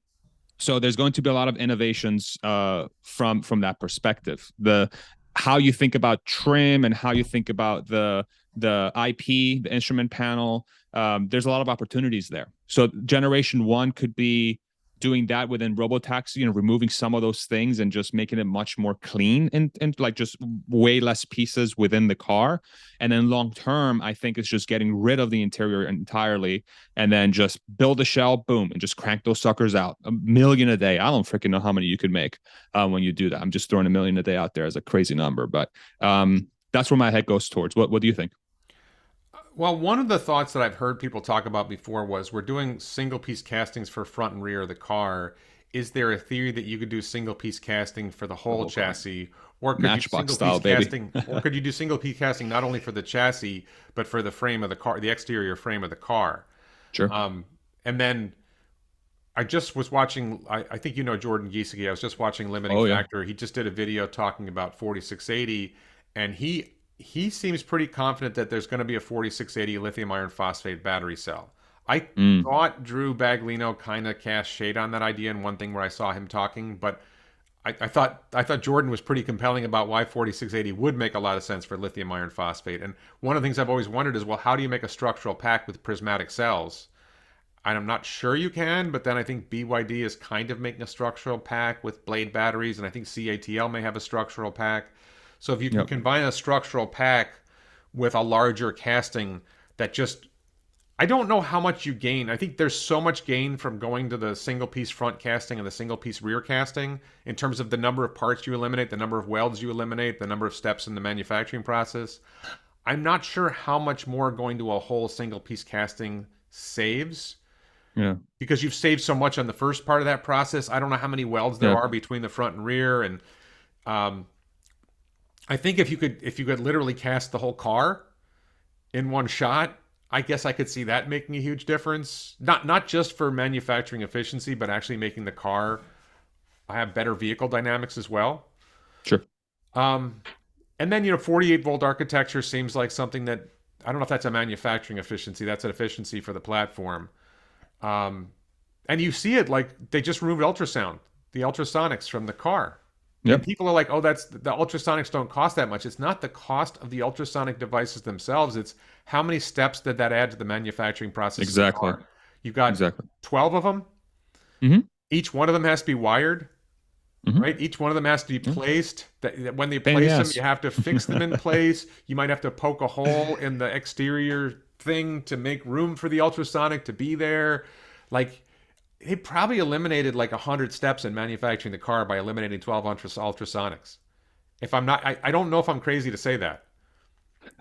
So there's going to be a lot of innovations from that perspective. The how you think about trim and how you think about the IP, the instrument panel. There's a lot of opportunities there. So generation one could be doing that within Robotaxi, removing some of those things and just making it much more clean and like just way less pieces within the car. And then long term, I think it's just getting rid of the interior entirely and then just build a shell, boom, and just crank those suckers out. 1 million a day. I don't freaking know how many you could make when you do that. I'm just throwing 1 million a day out there as a crazy number, but that's where my head goes towards. What do you think? Well, one of the thoughts that I've heard people talk about before was we're doing single piece castings for front and rear of the car. is there a theory that you could do single piece casting for the The whole whole car. chassis, or could you Matchbox single piece style, baby. casting, or could you do single piece casting not only for the chassis but for the frame of the car, the exterior frame of the car? Sure. Um, and then I just was watching. I think you know Jordan Giesecke. I was just watching Limiting Oh yeah. Factor. He just did a video talking about 4680, and he seems pretty confident that there's going to be a 4680 lithium iron phosphate battery cell. I Mm. thought Drew Baglino kind of cast shade on that idea in one thing where I saw him talking, but I thought Jordan was pretty compelling about why 4680 would make a lot of sense for lithium iron phosphate. And one of the things I've always wondered is, well, how do you make a structural pack with prismatic cells? And I'm not sure you can, but then I think BYD is kind of making a structural pack with blade batteries, and I think CATL may have a structural pack. So if you can Yep. combine a structural pack with a larger casting that just, I don't know how much you gain. I think there's so much gain from going to the single piece front casting and the single piece rear casting in terms of the number of parts you eliminate, the number of welds you eliminate, the number of steps in the manufacturing process. I'm not sure how much more going to a whole single piece casting saves Yeah. because you've saved so much on the first part of that process. I don't know how many welds there Yeah. are between the front and rear, and um, I think if you could literally cast the whole car in one shot, I guess I could see that making a huge difference. Not just for manufacturing efficiency, but actually making the car have better vehicle dynamics as well. Sure. Um, and then 48 volt architecture seems like something that I don't know if that's a manufacturing efficiency. That's an efficiency for the platform. Um, and you see it like they just removed ultrasound, the ultrasonics from the car. And Yep. people are like, oh, that's the ultrasonics don't cost that much. It's not the cost of the ultrasonic devices themselves. It's how many steps did that add to the manufacturing process of the Exactly. car. You've got Exactly. 12 of them. Mm-hmm. Each one of them has to be wired, Mm-hmm. right? Each one of them has to be Yeah. placed. That when they Pain in the place them, ass. you have to fix them in place. You might have to poke a hole in the exterior thing to make room for the ultrasonic to be there. Like, they probably eliminated like 100 steps in manufacturing the car by eliminating 12 ultrasonics. If I'm not, I don't know if I'm crazy to say that.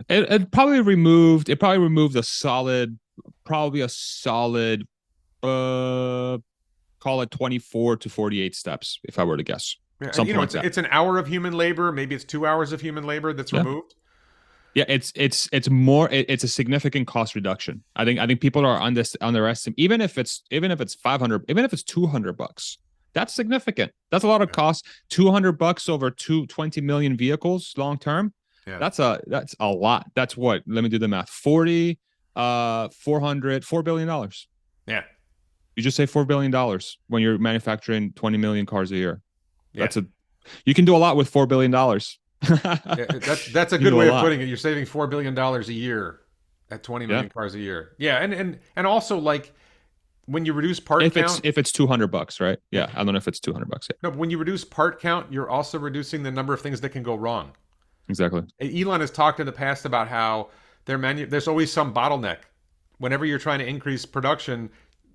It probably removed a solid, probably a solid, uh, call it 24 to 48 steps, if I were to guess. Yeah, and Something like that. it's an hour of human labor. Maybe it's 2 hours of human labor that's Yeah. removed. Yeah, it's more it's a significant cost reduction. I think people are underestimating, even if it's 500, even if it's $200, that's significant. That's a lot of cost. $200 over 20 million vehicles long term. Yeah. That's a lot. That's what, let me do the math. 40 $4 billion. Yeah. You just say $4 billion when you're manufacturing 20 million cars a year. Yeah. You can do a lot with $4 billion. Yeah, that's a You good do a way of lot. putting it. You're saving $4 billion a year at 20 million Yeah. cars a year. Yeah, and also like when you reduce part If count, it's $200, right? Yeah, I don't know if it's $200. Yeah, no, but when you reduce part count, you're also reducing the number of things that can go wrong. exactly. Elon has talked in the past about how there's always some bottleneck. Whenever you're trying to increase production,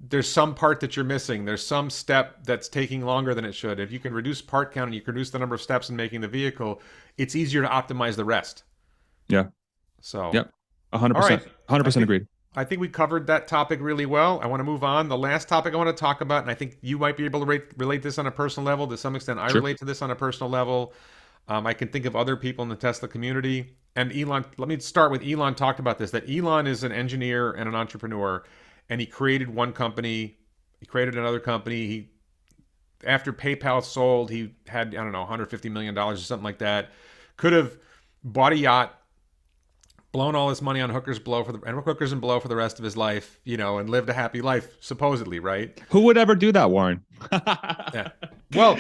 there's some part that you're missing. There's some step that's taking longer than it should. If you can reduce part count and you can reduce the number of steps in making the vehicle, it's easier to optimize the rest. Yeah. So, Yep. all 100%. right. 100% agreed. I think we covered that topic really well. I want to move on. The last topic I want to talk about, and I think you might be able to relate this on a personal level. To some extent, I Sure. relate to this on a personal level. I can think of other people in the Tesla community. And Elon, let me start with Elon talked about this, that Elon is an engineer and an entrepreneur, and he created one company. He created another company. After PayPal sold, he had, I don't know, $150 million or something like that. Could have bought a yacht, blown all his money on hookers and blow for the rest of his life, and lived a happy life, supposedly, right? Who would ever do that, Warren? Yeah. Well,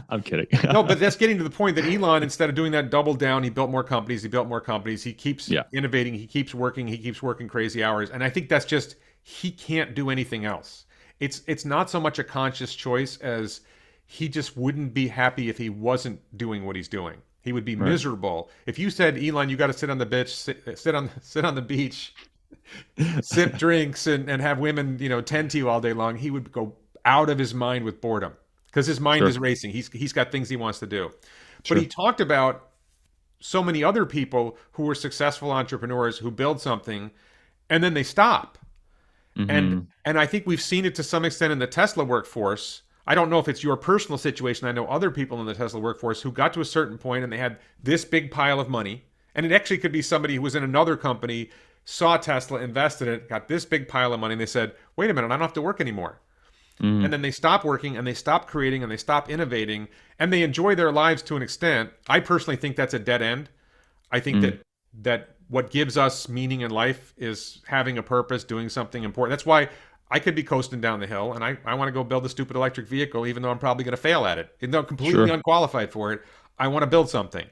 I'm kidding. no, but that's getting to the point that Elon, instead of doing that, doubled down. He built more companies. He keeps innovating. He keeps working crazy hours. And I think that's just, he can't do anything else. It's not so much a conscious choice as he just wouldn't be happy if he wasn't doing what he's doing. He would be miserable. If you said, Elon, you got to sit on the beach, sip drinks and have women, tend to you all day long, he would go out of his mind with boredom because his mind is racing. He's got things he wants to do. But he talked about so many other people who were successful entrepreneurs who build something and then they stop. And I think we've seen it to some extent in the Tesla workforce. I don't know if it's your personal situation. I know other people in the Tesla workforce who got to a certain point and they had this big pile of money. And it actually could be somebody who was in another company, saw Tesla, invested in it, got this big pile of money, and they said, wait a minute, I don't have to work anymore. Mm-hmm. And then they stop working and they stop creating and they stop innovating and they enjoy their lives to an extent. I personally think that's a dead end. I think that what gives us meaning in life is having a purpose, doing something important. That's why I could be coasting down the hill and I want to go build a stupid electric vehicle, even though I'm probably going to fail at it. Even though I'm completely Sure. unqualified for it, I want to build something.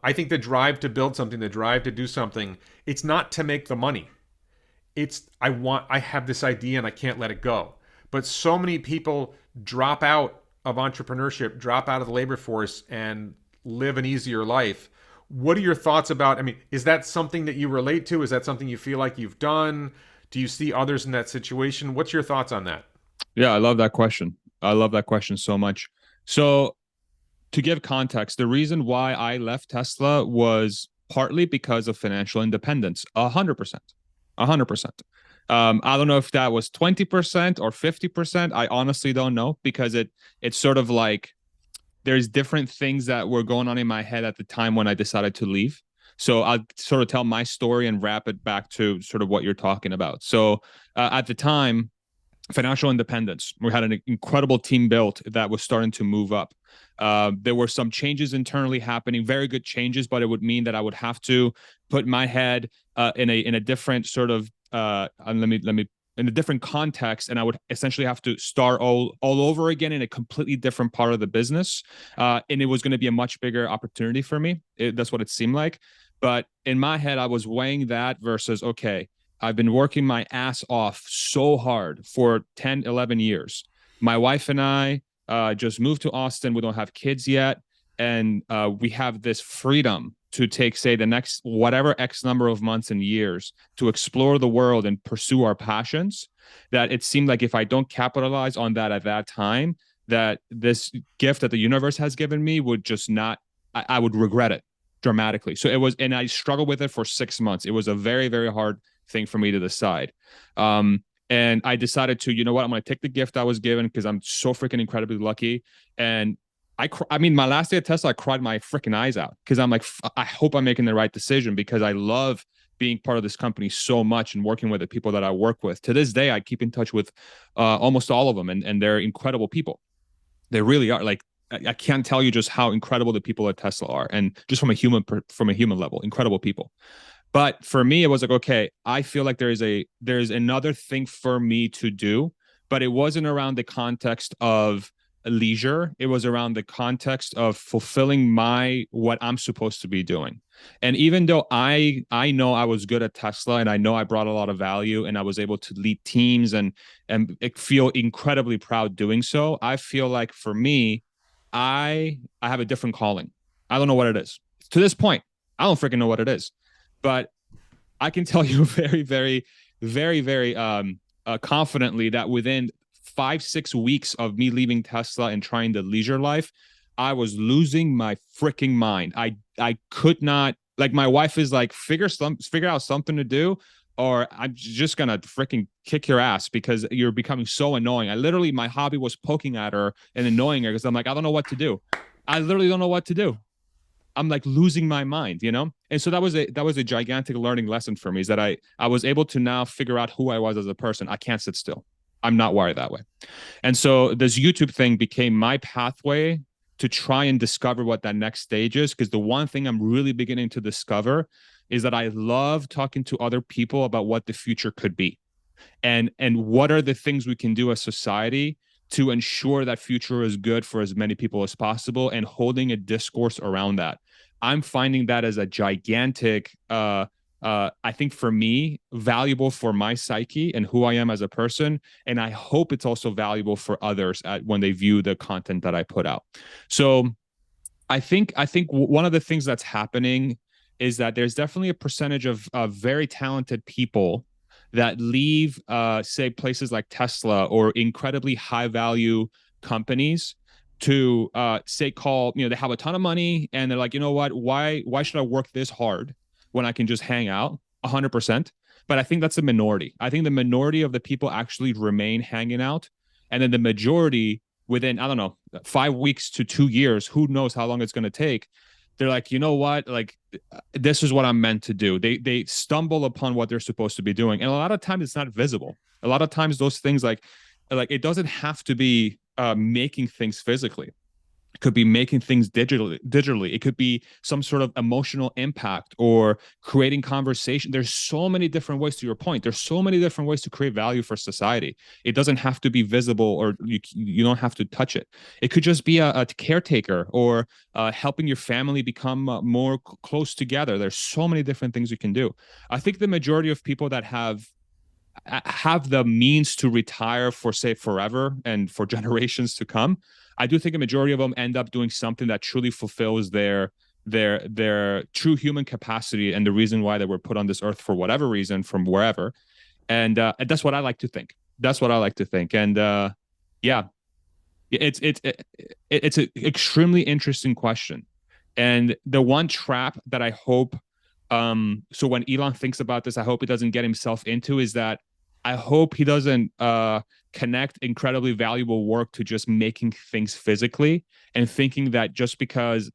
I think the drive to build something, the drive to do something, it's not to make the money. It's I have this idea and I can't let it go. But so many people drop out of entrepreneurship, drop out of the labor force and live an easier life. What are your thoughts about, I mean, is that something that you relate to? Is that something you feel like you've done? Do you see others in that situation? What's your thoughts on that? Yeah, I love that question. I love that question so much. So, to give context, the reason why I left Tesla was partly because of financial independence. 100%. 100%. I don't know if that was 20% or 50%. I honestly don't know because it's sort of like there's different things that were going on in my head at the time when I decided to leave. So I'll sort of tell my story and wrap it back to sort of what you're talking about. So at the time, financial independence. We had an incredible team built that was starting to move up. There were some changes internally happening, very good changes, but it would mean that I would have to put my head in a different sort of let me in a different context, and I would essentially have to start all over again in a completely different part of the business, and it was going to be a much bigger opportunity for me. That's what it seemed like. But in my head, I was weighing that versus, okay, I've been working my ass off so hard for 10, 11 years. My wife and I just moved to Austin. We don't have kids yet. And we have this freedom to take, say, the next whatever X number of months and years to explore the world and pursue our passions. That it seemed like if I don't capitalize on that at that time, that this gift that the universe has given me would just not, I would regret it dramatically. So it was, and I struggled with it for 6 months. It was a very, very hard thing for me to decide. And I decided to, you know what, I'm going to take the gift I was given because I'm so freaking incredibly lucky. And I mean, my last day at Tesla, I cried my freaking eyes out because I'm like, I hope I'm making the right decision because I love being part of this company so much and working with the people that I work with. To this day, I keep in touch with almost all of them, and they're incredible people. They really are. Like, I can't tell you just how incredible the people at Tesla are, and just from a human level, incredible people. But for me, it was like, okay, I feel like there's another thing for me to do, but it wasn't around the context of leisure. It was around the context of fulfilling what I'm supposed to be doing. And even though I know I was good at Tesla and I know I brought a lot of value and I was able to lead teams and feel incredibly proud doing so, I feel like for me, I have a different calling. I don't know what it is. To this point, I don't freaking know what it is. But I can tell you very, very, very, very confidently that within 5, 6 weeks of me leaving Tesla and trying the leisure life, I was losing my freaking mind. I could not, like, my wife is like, figure out something to do, or I'm just gonna freaking kick your ass because you're becoming so annoying. My hobby was poking at her and annoying her because I'm like, I don't know what to do. I literally don't know what to do. I'm like losing my mind, you know? And so that was a gigantic learning lesson for me, is that I was able to now figure out who I was as a person. I can't sit still. I'm not wired that way. And so this YouTube thing became my pathway to try and discover what that next stage is. Because the one thing I'm really beginning to discover is that I love talking to other people about what the future could be, and what are the things we can do as society to ensure that future is good for as many people as possible, and holding a discourse around that. I'm finding that as a gigantic, I think for me, valuable for my psyche and who I am as a person. And I hope it's also valuable for others when they view the content that I put out. So I think one of the things that's happening is that there's definitely a percentage of very talented people that leave, say, places like Tesla or incredibly high value companies to say, they have a ton of money and they're like, you know what, why should I work this hard when I can just hang out 100%? But I think that's the minority. I think the minority of the people actually remain hanging out and then the majority within, I don't know, 5 weeks to 2 years, who knows how long it's going to take, they're like, you know what, like this is what I'm meant to do. They stumble upon what they're supposed to be doing, and a lot of times it's not visible. A lot of times those things like it doesn't have to be making things physically. It could be making things digitally. It could be some sort of emotional impact or creating conversation. There's so many different ways, to your point. There's so many different ways to create value for society. It doesn't have to be visible, or you don't have to touch it. It could just be a caretaker, or helping your family become more close together. There's so many different things you can do. I think the majority of people that have the means to retire for, say, forever and for generations to come, I do think a majority of them end up doing something that truly fulfills their true human capacity and the reason why they were put on this earth for whatever reason from wherever. And that's what I like to think. That's what I like to think. And yeah, it's an extremely interesting question. And the one trap that I hope, so when Elon thinks about this, I hope he doesn't get himself into, is that I hope he doesn't connect incredibly valuable work to just making things physically, and thinking that just because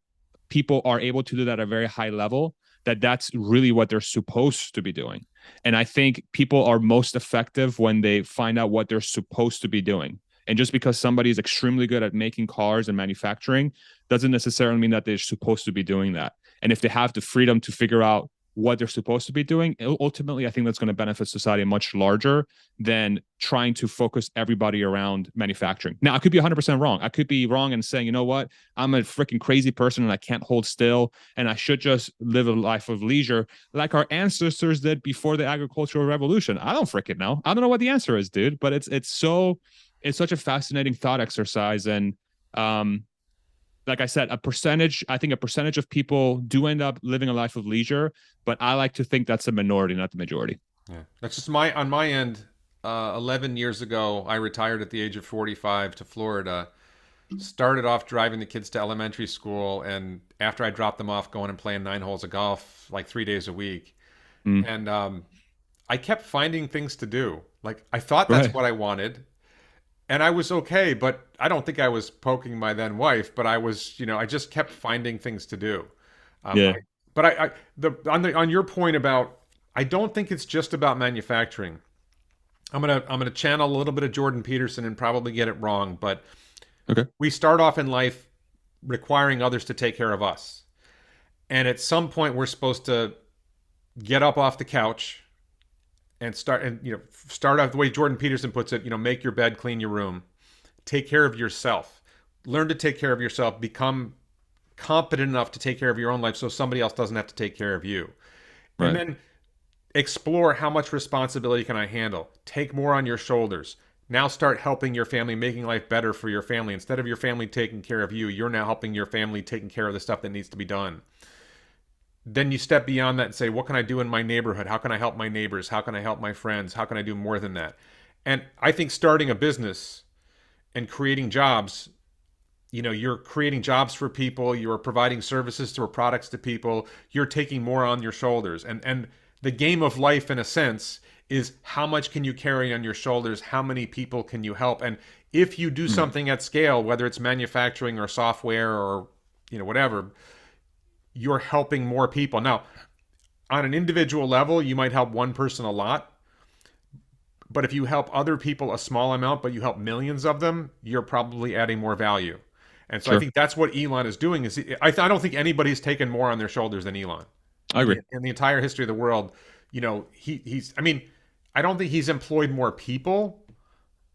people are able to do that at a very high level, that that's really what they're supposed to be doing. And I think people are most effective when they find out what they're supposed to be doing. And just because somebody is extremely good at making cars and manufacturing doesn't necessarily mean that they're supposed to be doing that. And if they have the freedom to figure out what they're supposed to be doing, ultimately, I think that's going to benefit society much larger than trying to focus everybody around manufacturing. Now, I could be 100% wrong. I could be wrong and saying, you know what, I'm a freaking crazy person and I can't hold still, and I should just live a life of leisure like our ancestors did before the agricultural revolution. I don't freaking know. I don't know what the answer is, dude, but it's such a fascinating thought exercise. And like I said, I think a percentage of people do end up living a life of leisure, but I like to think that's a minority, not the majority. Yeah, that's just on my end. 11 years ago, I retired at the age of 45 to Florida. Started off driving the kids to elementary school, and after I dropped them off, going and playing 9 holes of golf like 3 days a week. Mm. And I kept finding things to do. Like I thought that's Right. what I wanted, and I was okay, but I don't think I was poking my then wife, but I was, I just kept finding things to do. Um, I, Yeah. but on your point about, I don't think it's just about manufacturing. I'm gonna channel a little bit of Jordan Peterson and probably get it wrong, but Okay. we start off in life requiring others to take care of us, and at some point we're supposed to get up off the couch and start out the way Jordan Peterson puts it. Make your bed, clean your room, take care of yourself, learn to take care of yourself, become competent enough to take care of your own life so somebody else doesn't have to take care of you. And Right. then explore, how much responsibility can I handle? Take more on your shoulders. Now start helping your family, making life better for your family. Instead of your family taking care of you, you're now helping your family taking care of the stuff that needs to be done. Then you step beyond that and say, what can I do in my neighborhood? How can I help my neighbors? How can I help my friends? How can I do more than that? And I think starting a business and creating jobs, you're creating jobs for people, you're providing services or products to people, you're taking more on your shoulders. And the game of life, in a sense, is how much can you carry on your shoulders? How many people can you help? And if you do Mm. something at scale, whether it's manufacturing or software or whatever, you're helping more people. Now, on an individual level, you might help one person a lot, but if you help other people a small amount, but you help millions of them, you're probably adding more value. And so I Sure. think that's what Elon is doing. I don't think anybody's taken more on their shoulders than Elon I agree. in the entire history of the world. He's. I mean, I don't think he's employed more people.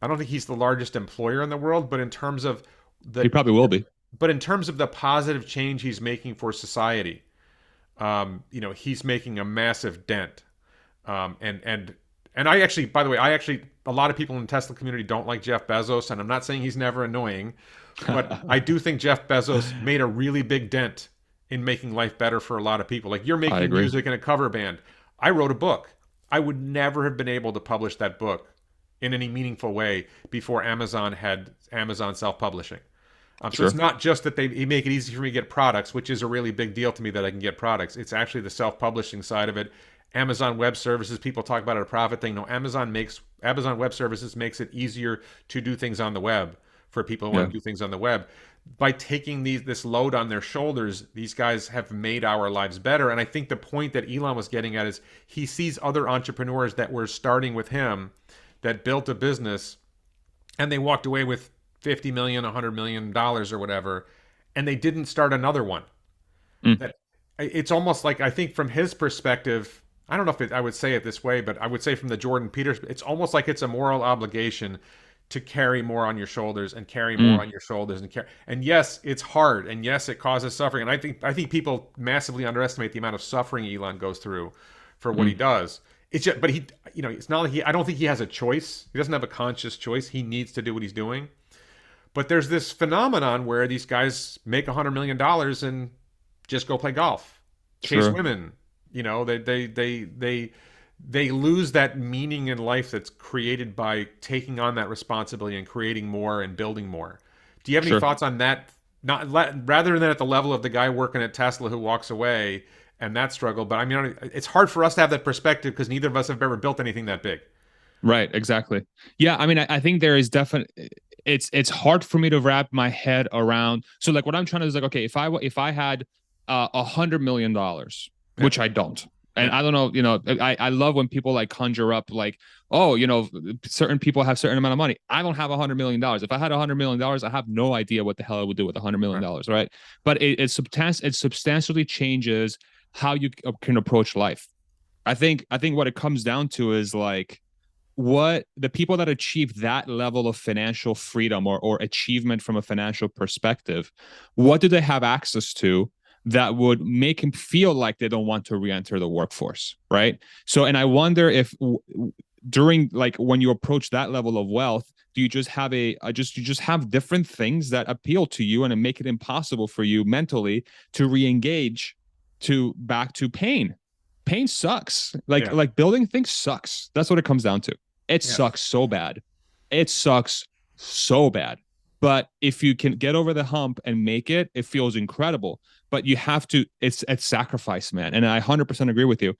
I don't think he's the largest employer in the world, but in terms of He the probably will be. positive change he's making for society, he's making a massive dent. And I actually, by the way, a lot of people in the Tesla community don't like Jeff Bezos, and I'm not saying he's never annoying, but I do think Jeff Bezos made a really big dent in making life better for a lot of people. Like, you're I making agree. music in a cover band. I wrote a book. I would never have been able to publish that book in any meaningful way before Amazon had Amazon self-publishing. So it's Sure. not just that they make it easy for me to get products, which is a really big deal to me that I can get products. It's actually the self-publishing side of it. Amazon Web Services, people talk about it a profit thing. No, Amazon Web Services makes it easier to do things on the web for people who want Yeah. to do things on the web. By taking this load on their shoulders, these guys have made our lives better. And I think the point that Elon was getting at is he sees other entrepreneurs that were starting with him that built a business and they walked away with 50 million, $100 million or whatever, and they didn't start another one. Mm. That it's almost like, I think from his perspective, I don't know if I would say it this way, but I would say from the Jordan Peters, it's almost like it's a moral obligation to carry more on your shoulders and carry more Mm. on your shoulders and yes, it's hard, and yes, it causes suffering, and I think people massively underestimate the amount of suffering Elon goes through for what he Mm. does. It's just, but it's not like I don't think he has a choice. He doesn't have a conscious choice. He needs to do what he's doing. But there's this phenomenon where these guys make $100 million and just go play golf, chase Sure. women. They lose that meaning in life that's created by taking on that responsibility and creating more and building more. Do you have any Sure. thoughts on that? Not rather than at the level of the guy working at Tesla who walks away and that struggle, but I mean, it's hard for us to have that perspective because neither of us have ever built anything that big. Right, exactly. Yeah, I mean, I think there is definitely it's hard for me to wrap my head around. So like what I'm trying to do is like, okay, if I had $100 million, Yeah, which I don't, and yeah, I don't know, I love when people like conjure up like, oh, certain people have certain amount of money. I don't have $100 million. If I had $100 million, I have no idea what the hell I would do with $100 million right. dollars, right? But it substantially changes how you can approach life. I think what it comes down to is like what the people that achieve that level of financial freedom or achievement from a financial perspective, what do they have access to that would make them feel like they don't want to re-enter the workforce, right? So, and I wonder if during like when you approach that level of wealth, do you just have you just have different things that appeal to you and make it impossible for you mentally to re-engage to back to pain. Pain sucks. like Yeah, like building things sucks. That's what it comes down to. It yeah, sucks so bad. It sucks so bad. But if you can get over the hump and make it, it feels incredible. But you have to, it's sacrifice, man. And I 100% agree with you.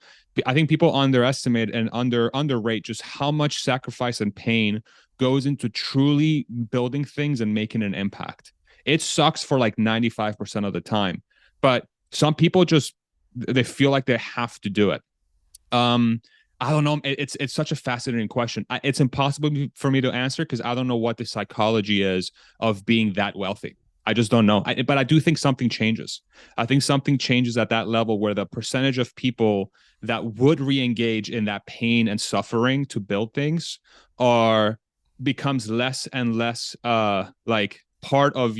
I think people underestimate and underrate just how much sacrifice and pain goes into truly building things and making an impact. It sucks for like 95% of the time. But some people just they feel like they have to do it. Um, I don't know. It's such a fascinating question. It's impossible for me to answer because I don't know what the psychology is of being that wealthy. I just don't know. But I do think something changes. I think something changes at that level where the percentage of people that would re-engage in that pain and suffering to build things are becomes less and less like part of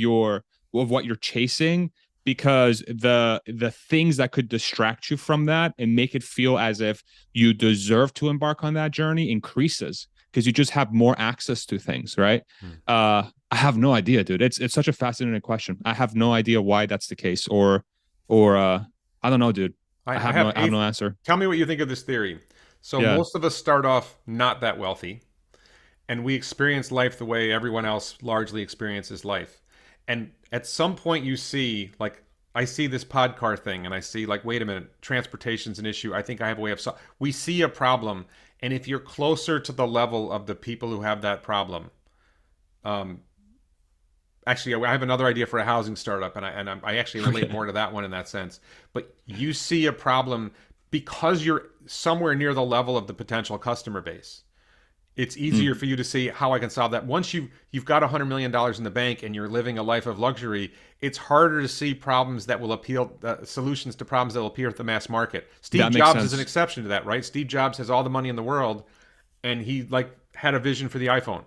what you're chasing, because the things that could distract you from that and make it feel as if you deserve to embark on that journey increases because you just have more access to things, right? hmm. I have no idea, dude. It's such a fascinating question. I have no idea why that's the case, or I don't know, dude. I, I I have no have I have a. no answer. Tell me what you think of this theory. So Yeah. most of us start off not that wealthy, and we experience life the way everyone else largely experiences life. And at some point, you see, like, I see this pod car thing, and I see, like, wait a minute, transportation's an issue. I think I have a way of. We see a problem, and if you're closer to the level of the people who have that problem, um, actually, I have another idea for a housing startup, and I actually relate Okay. more to that one in that sense. But you see a problem because you're somewhere near the level of the potential customer base. It's easier Mm. for you to see how I can solve that. Once you've got $100 million in the bank and you're living a life of luxury, it's harder to see problems that will appeal, solutions to problems that will appeal to the mass market. Steve That makes Jobs is an sense. exception to that, right? Steve Jobs has all the money in the world, and he like had a vision for the iPhone, That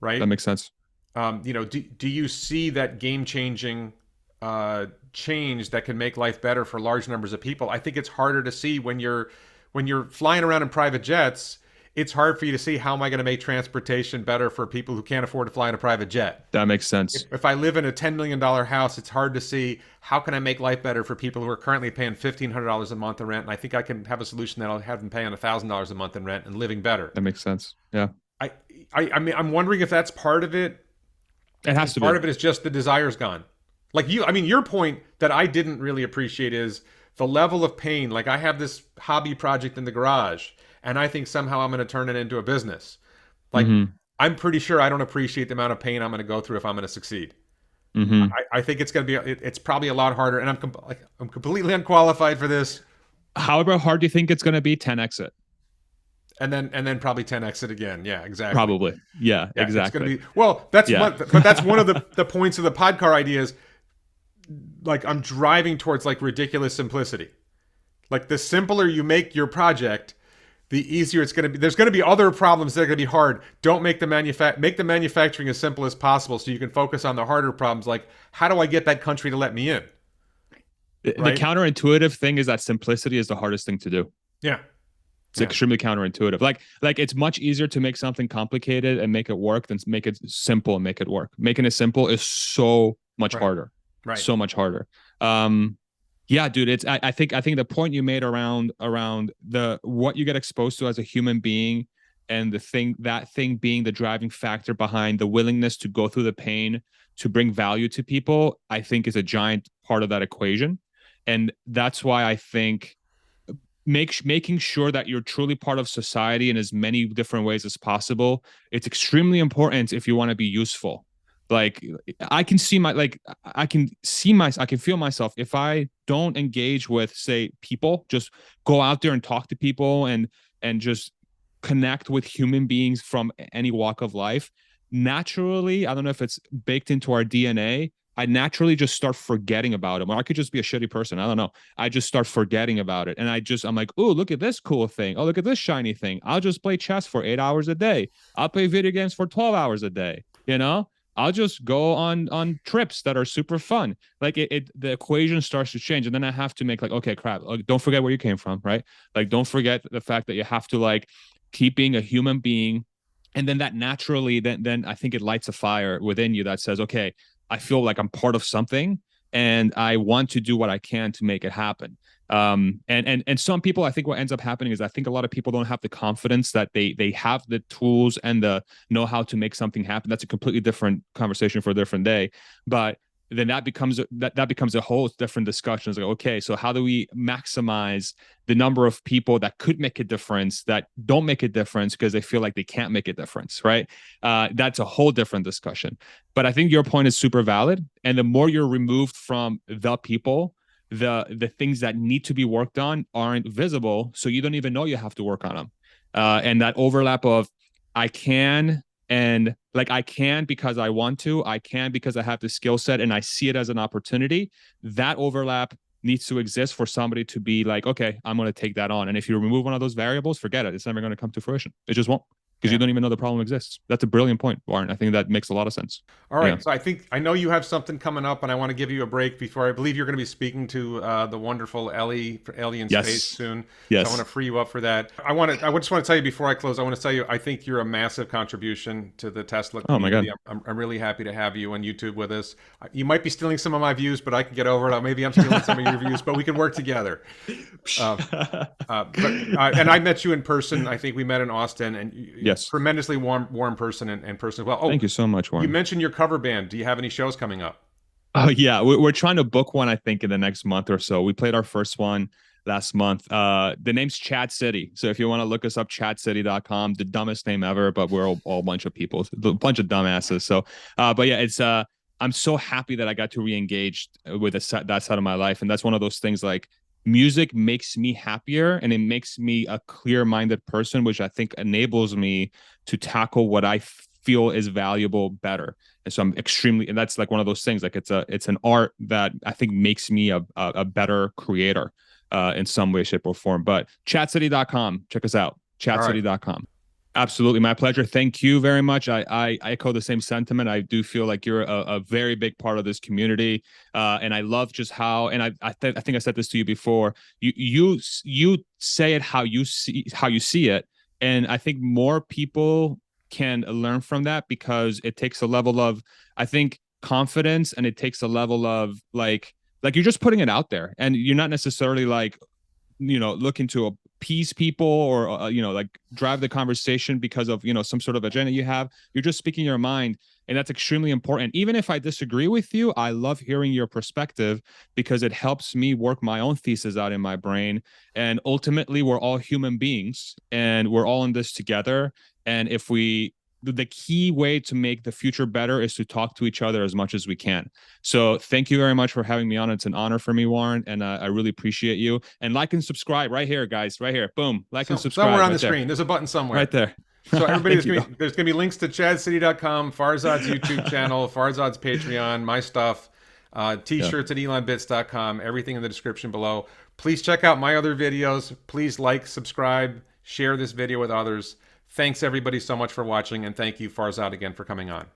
right? makes sense. Do you see that game changing change that can make life better for large numbers of people? I think it's harder to see when you're flying around in private jets. It's hard for you to see how am I going to make transportation better for people who can't afford to fly in a private jet. That makes If, sense. if I live in a $10 million house, it's hard to see how can I make life better for people who are currently paying $1,500 a month in rent. And I think I can have a solution that'll have them paying $1,000 a month in rent and living better. That makes sense. Yeah. I, I mean, I'm wondering if that's part of it, It has and to part be. of it is just the desire's gone. Like you, I mean, your point that I didn't really appreciate is the level of pain, like I have this hobby project in the garage and I think somehow I'm going to turn it into a business. Like, Mm-hmm. I'm pretty sure I don't appreciate the amount of pain I'm going to go through if I'm going to succeed. Mm-hmm. I think it's going to be, it's probably a lot harder. And I'm completely unqualified for this. However hard do you think it's going to be, 10x it? And then probably 10x it again. Yeah, exactly. Probably. Yeah, Yeah, it's going exactly. to be, well, that's Yeah. one, but that's one of the points of the podcar idea is like I'm driving towards like ridiculous simplicity. Like the simpler you make your project, the easier it's going to be. There's going to be other problems that are going to be hard. Don't make the manufacturing as simple as possible so you can focus on the harder problems like how do I get that country to let me in? The Right? counterintuitive thing is that simplicity is the hardest thing to do. Yeah. It's Yeah. extremely counterintuitive. Like it's much easier to make something complicated and make it work than make it simple and make it work. Making it simple is so much Right. harder. Right. So much harder. Yeah, dude, it's I think the point you made around the what you get exposed to as a human being and that thing being the driving factor behind the willingness to go through the pain to bring value to people, I think is a giant part of that equation. And that's why I think making sure that you're truly part of society in as many different ways as possible, it's extremely important if you want to be useful. Like I can see my like I can feel myself if I don't engage with, say, people, just go out there and talk to people and just connect with human beings from any walk of life. Naturally, I don't know if it's baked into our DNA, I naturally just start forgetting about them. Or I could just be a shitty person. I don't know. I just start forgetting about it. And I'm like, oh, look at this cool thing. Oh, look at this shiny thing. I'll just play chess for 8 hours a day. I'll play video games for 12 hours a day. You know, I'll just go on trips that are super fun. Like the equation starts to change. And then I have to make like, okay, crap. Like, don't forget where you came from, right? Like, don't forget the fact that you have to like keep being a human being. And then that naturally, then I think it lights a fire within you that says, okay, I feel like I'm part of something and I want to do what I can to make it happen. And some people, I think what ends up happening is I think a lot of people don't have the confidence that they have the tools and the know-how to make something happen. That's a completely different conversation for a different day. But then that becomes a whole different discussion. It's like, okay, so how do we maximize the number of people that could make a difference that don't make a difference because they feel like they can't make a difference, right? That's a whole different discussion. But I think your point is super valid. And the more you're removed from the people, the things that need to be worked on aren't visible, so you don't even know you have to work on them. And that overlap of I can and like I can because I want to, I can because I have the skill set and I see it as an opportunity. That overlap needs to exist for somebody to be like, okay, I'm going to take that on. And if you remove one of those variables, forget it. It's never going to come to fruition. It just won't, because you don't even know the problem exists. That's a brilliant point, Warren. I think that makes a lot of sense. All right. Yeah. So I know you have something coming up, and I want to give you a break before I believe you're going to be speaking to the wonderful Ellie for Alien Yes. Space soon. Yes. So I want to free you up for that. I just want to tell you before I close. I want to tell you I think you're a massive contribution to the Tesla community. Oh my God. I'm really happy to have you on YouTube with us. You might be stealing some of my views, but I can get over it. Maybe I'm stealing some of your views, but we can work together. And I met you in person. I think we met in Austin, and Yes. tremendously warm person in person as well. Oh, Thank you so much, Warren. you mentioned your cover band. Do you have any shows coming up? Oh yeah, we're trying to book one, I think, in the next month or so. We played our first one last month. The name's Chat City. So if you want to look us up, chatcity.com, the dumbest name ever, but we're all a bunch of people, a bunch of dumbasses. So, but yeah, it's, I'm so happy that I got to re-engage with that side of my life. And that's one of those things like music makes me happier and it makes me a clear-minded person, which I think enables me to tackle what I feel is valuable better. And so I'm extremely, and that's like one of those things, like it's an art that I think makes me a better creator in some way, shape, or form. But chatcity.com, check us out. Chatcity.com. Absolutely. My pleasure. Thank you very much. I echo the same sentiment. I do feel like you're a very big part of this community. And I love just how, and I think I said this to you before, you say it how you see it. And I think more people can learn from that because it takes a level of, I think, confidence, and it takes a level of like you're just putting it out there and you're not necessarily like looking to appease people or like drive the conversation because of some sort of agenda you have. You're just speaking your mind, and that's extremely important. Even if I disagree with you, I love hearing your perspective because it helps me work my own thesis out in my brain. And ultimately, we're all human beings and we're all in this together. And if we the key way to make the future better is to talk to each other as much as we can. So thank you very much for having me on. It's an honor for me, Warren, and I really appreciate you. And like and subscribe right here, guys, right here. Boom, like and subscribe. Somewhere on right the there. screen. There's a button somewhere. Right there. So everybody, there's gonna be links to ChadCity.com, Farzad's YouTube channel, Farzad's Patreon, my stuff, t-shirts at elonbits.com, everything in the description below. Please check out my other videos. Please like, subscribe, share this video with others. Thanks everybody so much for watching, and thank you, Farzad, again for coming on.